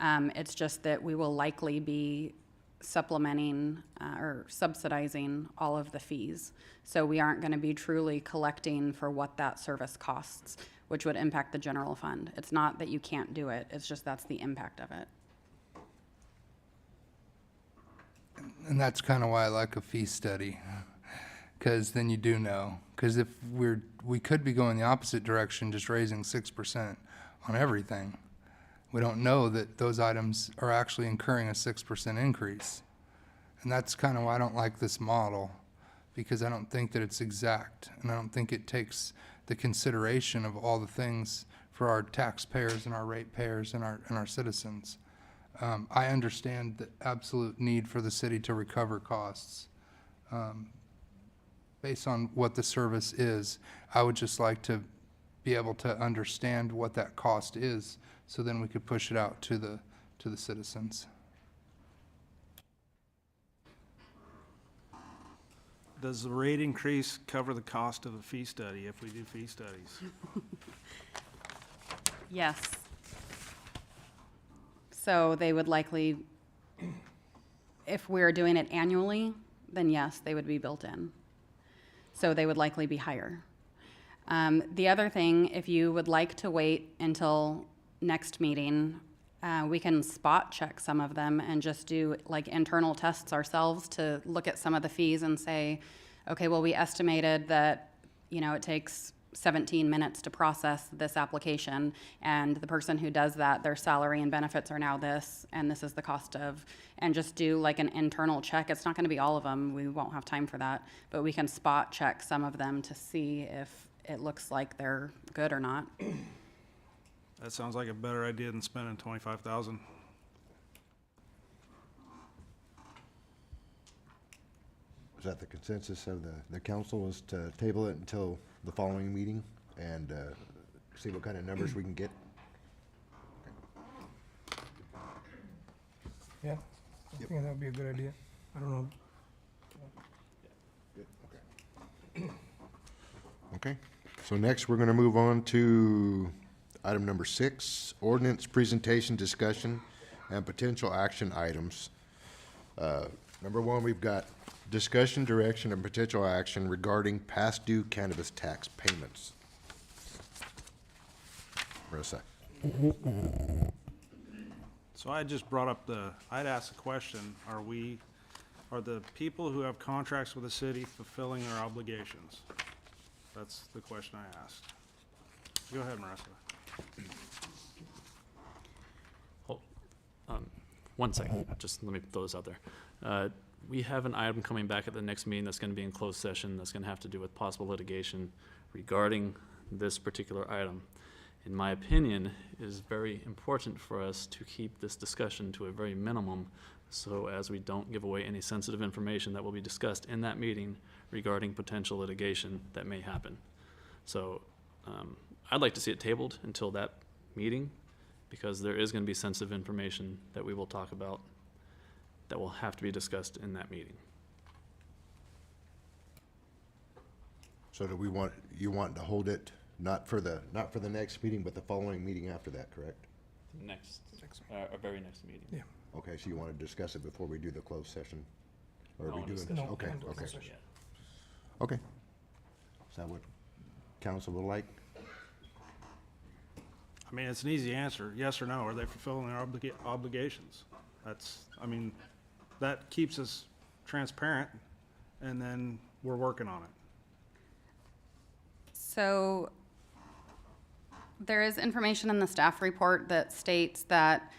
It's just that we will likely be supplementing or subsidizing all of the fees. So we aren't going to be truly collecting for what that service costs, which would impact the general fund. It's not that you can't do it, it's just that's the impact of it. And that's kind of why I like a fee study, because then you do know. Because if we could be going the opposite direction, just raising 6% on everything. We don't know that those items are actually incurring a 6% increase. And that's kind of why I don't like this model, because I don't think that it's exact, and I don't think it takes the consideration of all the things for our taxpayers and our ratepayers and our citizens. I understand the absolute need for the city to recover costs. Based on what the service is, I would just like to be able to understand what that cost is, so then we could push it out to the citizens. Does the rate increase cover the cost of a fee study if we do fee studies? Yes. So they would likely, if we're doing it annually, then yes, they would be built in. So they would likely be higher. The other thing, if you would like to wait until next meeting, we can spot check some of them and just do like internal tests ourselves to look at some of the fees and say, okay, well, we estimated that, it takes 17 minutes to process this application, and the person who does that, their salary and benefits are now this, and this is the cost of, and just do like an internal check. It's not gonna be all of them, we won't have time for that, but we can spot check some of them to see if it looks like they're good or not. That sounds like a better idea than spending 25,000. Is that the consensus of the council, is to table it until the following meeting and see what kind of numbers we can get? Yeah, I think that would be a good idea. I don't know. Okay, so next we're gonna move on to item number 6, ordinance presentation, discussion, and potential action items. Number 1, we've got discussion, direction, and potential action regarding past due cannabis tax payments. Marissa? So I just brought up I'd asked a question, are the people who have contracts with the city fulfilling their obligations? That's the question I asked. Go ahead, Marissa. Hold, 1 second, just let me throw this out there. We have an item coming back at the next meeting that's gonna be in closed session, that's gonna have to do with possible litigation regarding this particular item. In my opinion, it is very important for us to keep this discussion to a very minimum, so as we don't give away any sensitive information that will be discussed in that meeting regarding potential litigation that may happen. So, I'd like to see it tabled until that meeting, because there is gonna be sensitive information that we will talk about that will have to be discussed in that meeting. So do you want to hold it not for the next meeting, but the following meeting after that, correct? Our very next meeting. Yeah. Okay, so you want to discuss it before we do the closed session? Or are we No, doing just- this? No, Okay, no closed okay. session. Okay. Is that what council would like? I mean, it's an easy answer, yes or no. Are they fulfilling their obligations? That keeps us transparent, and then we're working on it. So there is information in the staff report that states that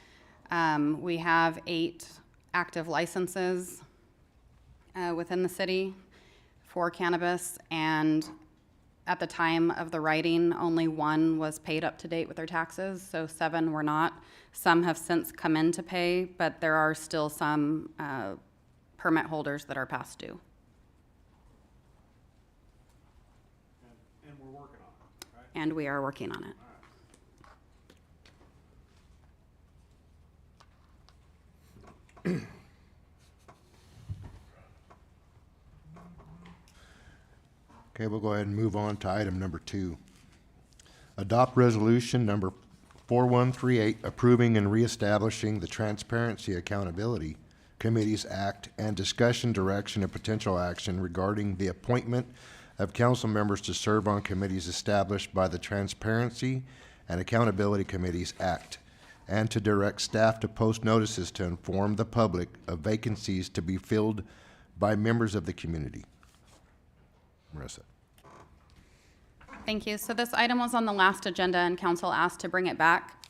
we have 8 active licenses within the city for cannabis, and at the time of the writing, only 1 was paid up to date with their taxes, so 7 were not. Some have since come in to pay, but there are still some permit holders that are past due. And we're working on it, right? And we are working on it. Okay, we'll go ahead and move on to item number 2. Adopt resolution number 4138, approving and reestablishing the Transparency Accountability Committees Act and discussion, direction, and potential action regarding the appointment of council members to serve on committees established by the Transparency and Accountability Committees Act, and to direct staff to post notices to inform the public of vacancies to be filled by members of the community. Marissa. Thank you. So this item was on the last agenda and council asked to bring it back.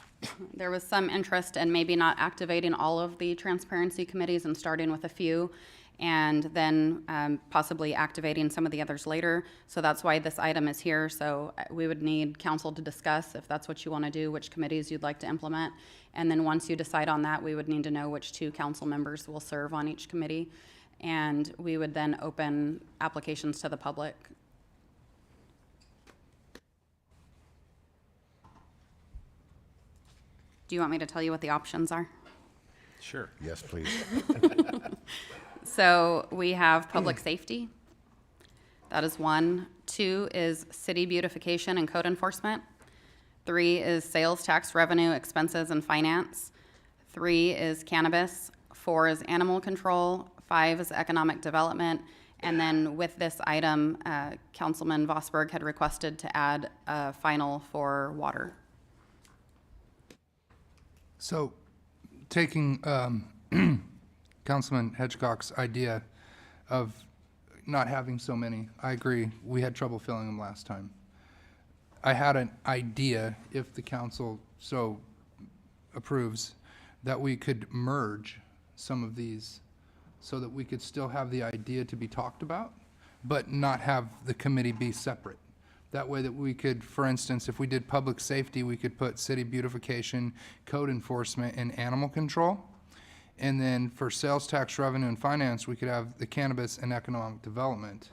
There was some interest in maybe not activating all of the transparency committees and starting with a few, and then possibly activating some of the others later. So that's why this item is here. So we would need council to discuss if that's what you want to do, which committees you'd like to implement. And then once you decide on that, we would need to know which 2 council members will serve on each committee. And we would then open applications to the public. Do you want me to tell you what the options are? Sure. Yes, please. So we have public safety. That is 1. 2 is city beautification and code enforcement. 3 is sales tax revenue, expenses, and finance. 3 is cannabis. 4 is animal control. 5 is economic development. And then with this item, Councilman Vosberg had requested to add a final for water. So, taking Councilman Hedgecock's idea of not having so many, I agree. We had trouble filling them last time. I had an idea, if the council so approves, that we could merge some of these so that we could still have the idea to be talked about, but not have the committee be separate. That way that we could, for instance, if we did public safety, we could put city beautification, code enforcement, and animal control. And then for sales tax revenue and finance, we could have the cannabis and economic development.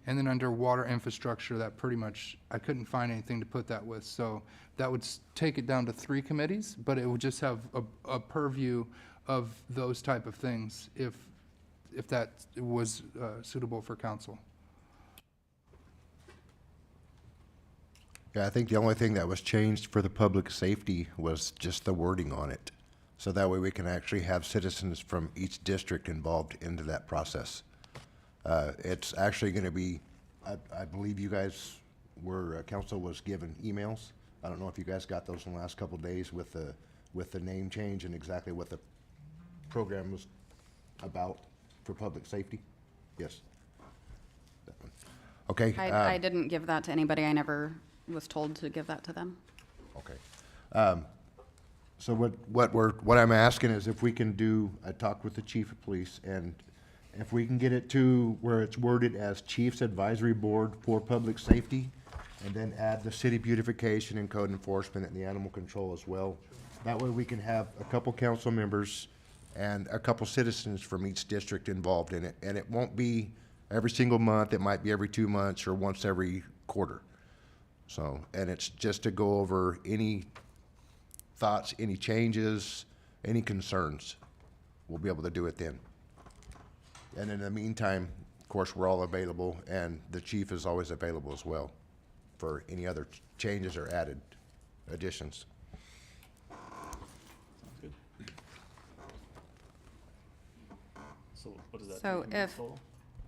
And then under water infrastructure, that pretty much, I couldn't find anything to put that with. So that would take it down to 3 committees, but it would just have a purview of those type of things if that was suitable for council. Yeah, I think the only thing that was changed for the public safety was just the wording on it. So that way we can actually have citizens from each district involved into that process. It's actually going to be, I believe you guys were, council was given emails. I don't know if you guys got those in the last couple of days with the name change and exactly what the program was about for public safety. Yes. That one. Okay. I didn't give that to anybody. I never was told to give that to them. Okay. So what I'm asking is if we can do, I talked with the chief of police, and if we can get it to where it's worded as Chiefs Advisory Board for Public Safety, and then add the city beautification and code enforcement and the animal control as well. That way we can have a couple council members and a couple citizens from each district involved in it. And it won't be every single month, it might be every 2 months or once every quarter. So, and it's just to go over any thoughts, any changes, any concerns. We'll be able to do it then. And in the meantime, of course, we're all available, and the chief is always available as well for any other changes or added additions. So what is that? So 3 if- total?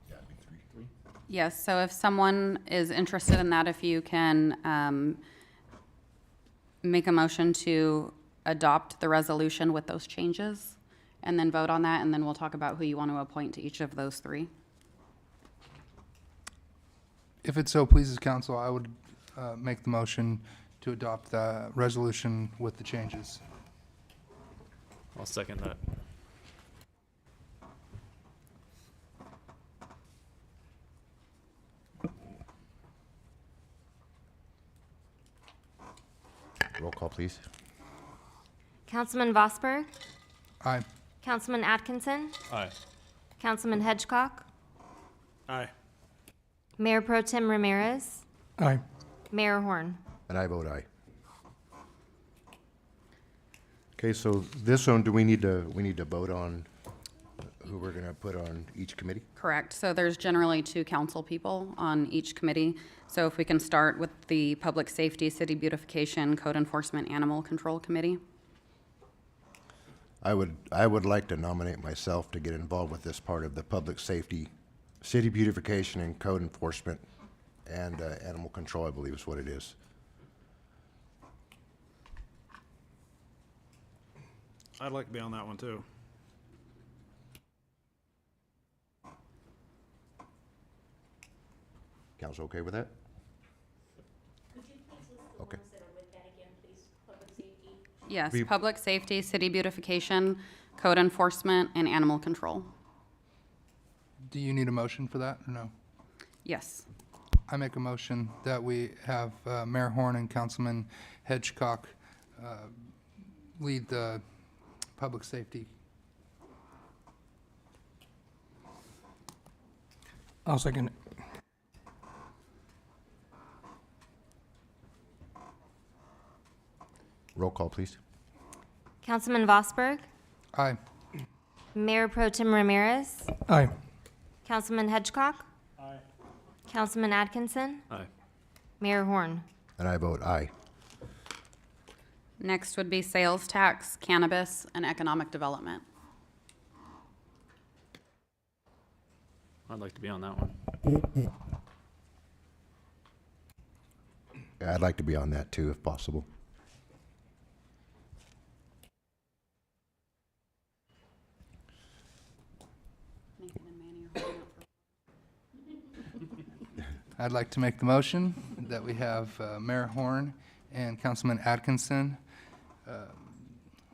Three? Yes, so if someone is interested in that, if you can make a motion to adopt the resolution with those changes, and then vote on that, and then we'll talk about who you want to appoint to each of those 3. If it so pleases council, I would make the motion to adopt the resolution with the changes. I'll second that. Roll call, please. Councilman Vosberg, Aye. Councilman Atkinson, Aye. Councilman Hedgecock, Aye. Mayor Pro Tem Ramirez, Aye. Mayor Horn. And I vote aye. Okay, so this one, do we need to vote on who we're gonna put on each committee? Correct. So there's generally 2 council people on each committee. So if we can start with the Public Safety, City Beautification, Code Enforcement, Animal Control Committee. I would like to nominate myself to get involved with this part of the public safety, city beautification and code enforcement, and animal control, I believe is what it is. I'd like to be on that one too. Council okay with that? Could you please list the Okay. ones that are with that again, please? Public safety? Yes, We- Public Safety, City Beautification, Code Enforcement, and Animal Control. Do you need a motion for that or no? Yes. I make a motion that we have Mayor Horn and Councilman Hedgecock lead the public safety. I'll second it. Roll call, please. Councilman Vosberg, Aye. Mayor Pro Tem Ramirez, Aye. Councilman Hedgecock, Aye. Councilman Atkinson, Aye. Mayor Horn. And I vote aye. Next would be Sales Tax, Cannabis, and Economic Development. I'd like to be on that one. Yeah, I'd like to be on that too, if possible. I'd like to make the motion that we have Mayor Horn and Councilman Atkinson,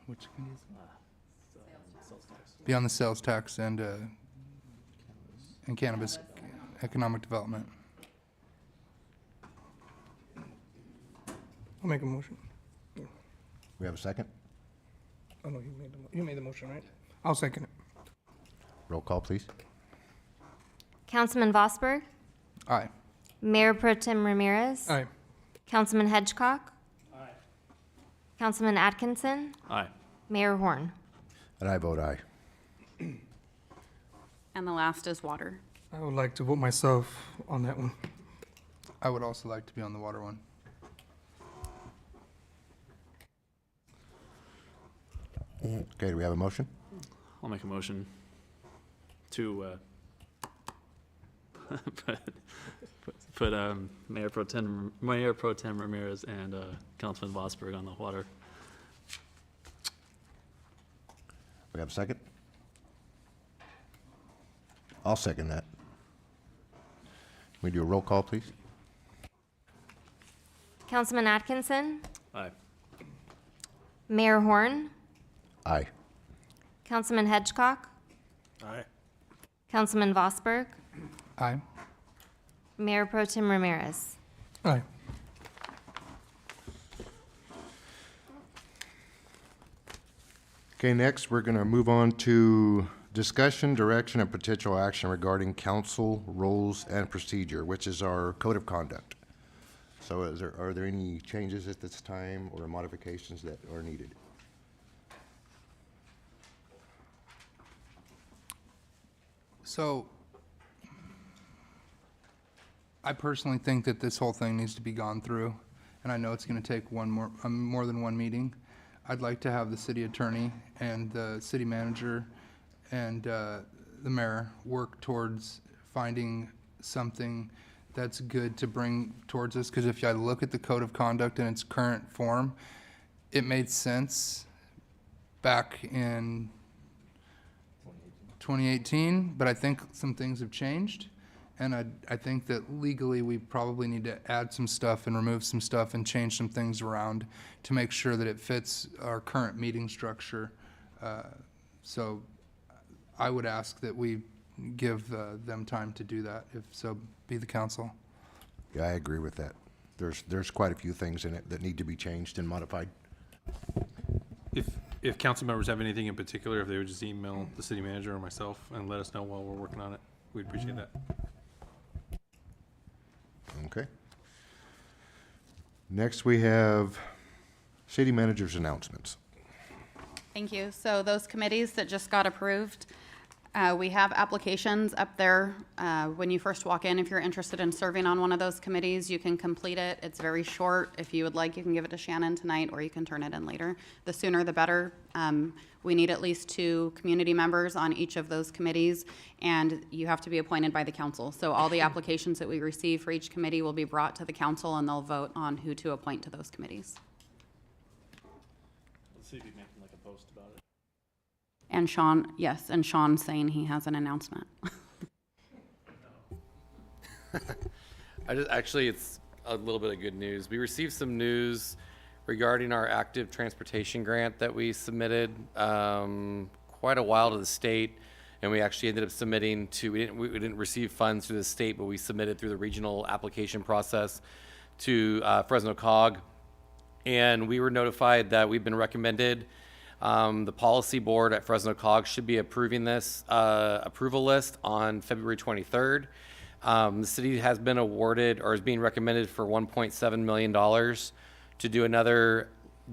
which committee is it? Be on the sales tax and cannabis economic development. I'll make a motion. We have a second? Oh, no, you made the motion, right? I'll second it. Roll call, please. Councilman Vosberg, Aye. Mayor Pro Tem Ramirez, Aye. Councilman Hedgecock, Councilman Atkinson, Aye. Mayor Horn. And I vote aye. And the last is water. I would like to vote myself on that one. I would also like to be on the water one. Okay, do we have a motion? I'll make a motion to put Mayor Pro Tem Ramirez and Councilman Vosberg on the water. We have a second? I'll second that. Can we do a roll call, please? Councilman Atkinson, Aye. Mayor Horn, Aye. Councilman Hedgecock, Aye. Councilman Vosberg, Aye. Mayor Pro Tem Ramirez. Aye. Okay, next, we're going to move on to discussion, direction, and potential action regarding council roles and procedure, which is our code of conduct. So are there any changes at this time or modifications that are needed? So, I personally think that this whole thing needs to be gone through, and I know it's going to take more than one meeting. I'd like to have the city attorney and the city manager and the mayor work towards finding something that's good to bring towards us, because if I look at the code of conduct in its current form, it made sense back in 2018, but I think some things have changed, and I think that legally we probably need to add some stuff and remove some stuff and change some things around to make sure that it fits our current meeting structure. So I would ask that we give them time to do that, if so be the council. Yeah, I agree with that. There's quite a few things in it that need to be changed and modified. If council members have anything in particular, if they would just email the city manager or myself and let us know while we're working on it, we'd appreciate that. Okay. Next, we have city manager's announcements. Thank you. So those committees that just got approved, we have applications up there. When you first walk in, if you're interested in serving on one of those committees, you can complete it. It's very short. If you would like, you can give it to Shannon tonight, or you can turn it in later. The sooner the better. We need at least 2 community members on each of those committees, and you have to be appointed by the council. So all the applications that we receive for each committee will be brought to the council, and they'll vote on who to appoint to those committees. Let's see if you can make like a post about it. And Sean, yes, and Sean saying he has an announcement. Actually, it's a little bit of good news. We received some news regarding our active transportation grant that we submitted quite a while to the state, and we actually ended up submitting to, we didn't receive funds through the state, but we submitted through the regional application process to Fresno COG, and we were notified that we've been recommended. The policy board at Fresno COG should be approving this approval list on February 23rd. The city has been awarded, or is being recommended, for $1.7 million to do another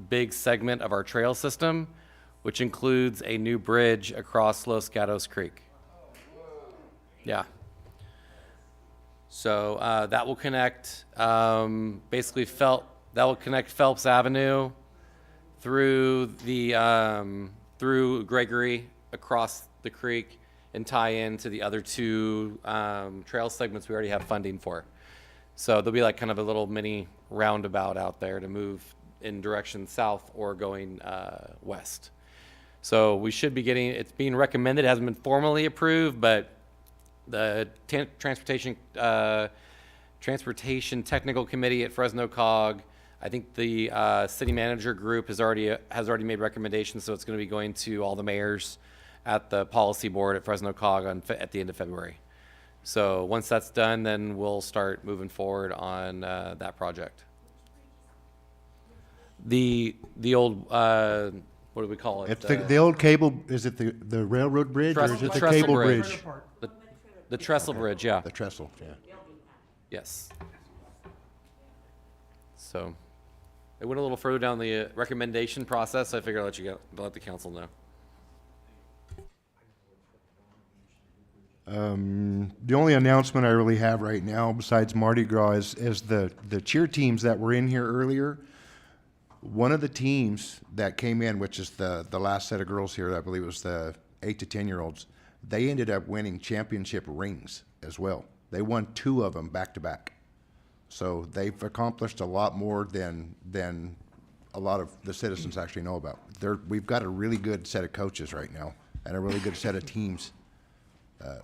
big segment of our trail system, which includes a new bridge across Los Gatos Creek. Yeah. So that will connect, basically that will connect Phelps Avenue through the through Gregory across the creek and tie into the other 2 trail segments we already have funding for. So there'll be like kind of a little mini roundabout out there to move in direction south or going west. So we should be getting, it's being recommended, it hasn't been formally approved, but the transportation Transportation Technical Committee at Fresno Cog. I think the city manager group has already made recommendations, so it's going to be going to all the mayors at the policy board at Fresno Cog at the end of February. So once that's done, then we'll start moving forward on that project. The old what do we call it? It's the old cable, is it the railroad bridge or is it the cable bridge? The trestle bridge, yeah. The trestle, yeah. Yes. So it went a little further down the recommendation process. So I figured I'd let the council know. The only announcement I really have right now, besides Mardi Gras, is the cheer teams that were in here earlier. One of the teams that came in, which is the last set of girls here, I believe it was the 8 to 10-year-olds, they ended up winning championship rings as well. They won 2 of them back to back. So they've accomplished a lot more than a lot of the citizens actually know about. We've got a really good set of coaches right now and a really good set of teams.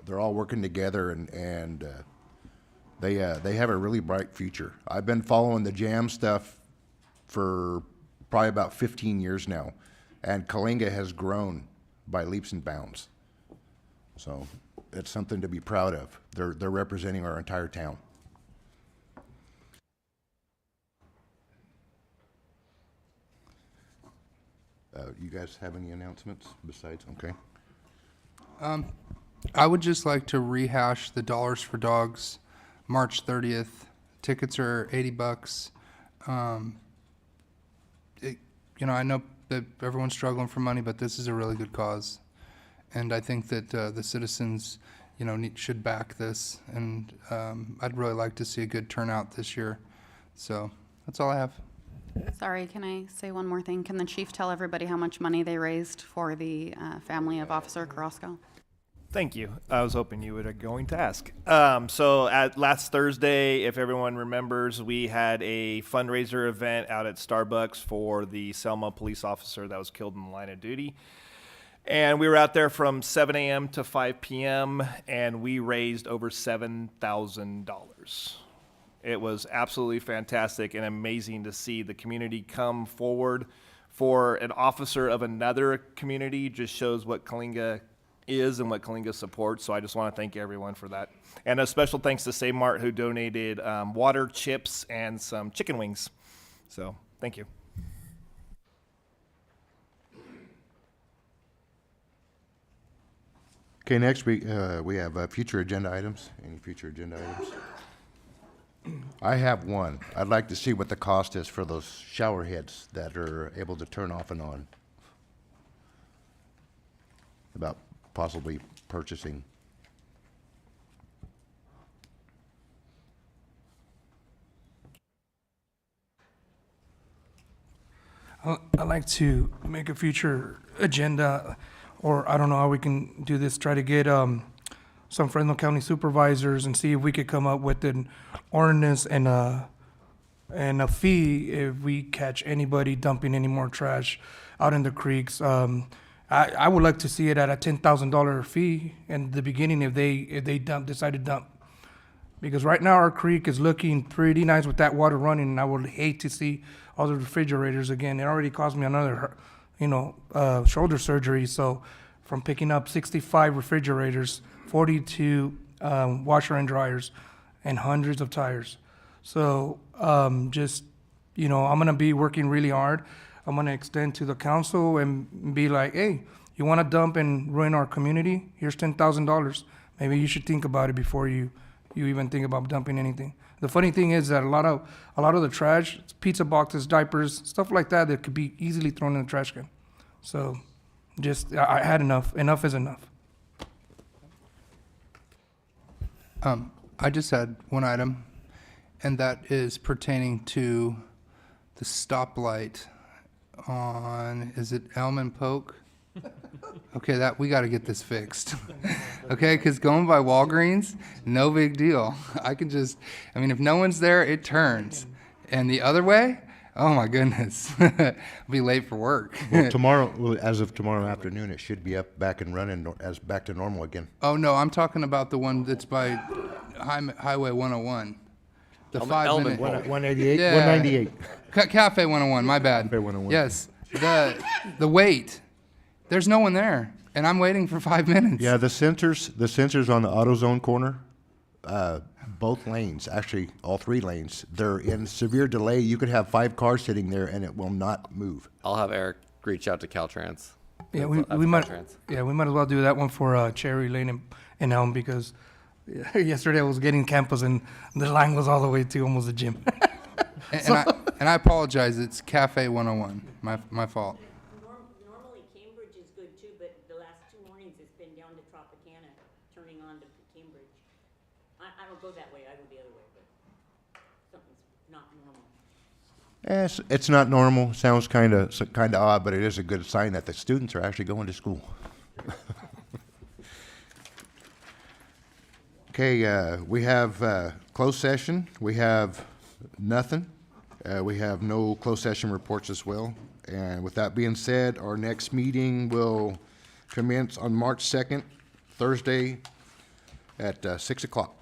They're all working together and they have a really bright future. I've been following the jam stuff for probably about 15 years now, and Coalinga has grown by leaps and bounds. So it's something to be proud of. They're representing our entire town. You guys have any announcements besides? Okay. I would just like to rehash the Dollars for Dogs, March 30th. Tickets are $80. I know that everyone's struggling for money, but this is a really good cause. And I think that the citizens, should back this. And I'd really like to see a good turnout this year. So that's all I have. Sorry, can I say one more thing? Can the chief tell everybody how much money they raised for the family of Officer Carrasco? Thank you. I was hoping you were going to ask. So at last Thursday, if everyone remembers, we had a fundraiser event out at Starbucks for the Selma police officer that was killed in the line of duty. And we were out there from 7 a.m. to 5 p.m. and we raised over $7,000. It was absolutely fantastic and amazing to see the community come forward for an officer of another community. Just shows what Coalinga is and what Coalinga supports. So I just want to thank everyone for that. And a special thanks to Save Mart, who donated water, chips, and some chicken wings. So thank you. Okay, next we have future agenda items. Any future agenda items? I have one. I'd like to see what the cost is for those shower heads that are able to turn off and on. About possibly purchasing. I'd like to make a future agenda, or I don't know how we can do this, try to get some Fresno County supervisors and see if we could come up with an ordinance and a fee if we catch anybody dumping any more trash out in the creeks. I would like to see it at a $10,000 fee in the beginning if they decide to dump. Because right now our creek is looking pretty nice with that water running, and I would hate to see all the refrigerators again. It already cost me another, shoulder surgery. So from picking up 65 refrigerators, 42 washer and dryers, and hundreds of tires. So I'm gonna be working really hard. I'm gonna extend to the council and be like, hey, you wanna dump and ruin our community? Here's $10,000. Maybe you should think about it before you even think about dumping anything. The funny thing is that a lot of the trash, pizza boxes, diapers, stuff like that could be easily thrown in the trash can. So I had enough. Enough is enough. I just had one item, and that is pertaining to the stoplight on, is it Elm and Polk? Okay, we got to get this fixed. Okay, because going by Walgreens, no big deal. If no one's there, it turns. And the other way, oh my goodness, I'll be late for work. Well, as of tomorrow afternoon, it should be back and running back to normal again. Oh no, I'm talking about the one that's by Highway 101. The Elman 5 minute. Pole. 188, Yeah. 198. Cafe 101, my bad. Cafe 101. Yes, the wait, there's no one there, and I'm waiting for 5 minutes. Yeah, the sensors on the AutoZone corner, both lanes, actually all 3 lanes, they're in severe delay. You could have 5 cars sitting there and it will not move. I'll have Eric reach out to Caltrans. Yeah, That's- we might, Caltrans. yeah, we might as well do that one for Cherry Lane and Elm, because yesterday I was getting campus and the line was all the way to almost the gym. And I apologize, it's Cafe 101, my fault. Normally Cambridge is good too, but the last 2 mornings it's been down to Tropicana, turning on to Cambridge. I don't go that way, I go the other way, but something's not normal. It's not normal, sounds kind of odd, but it is a good sign that the students are actually going to school. Okay, we have closed session. We have nothing. We have no closed session reports as well. And with that being said, our next meeting will commence on March 2nd, Thursday at 6 o'clock.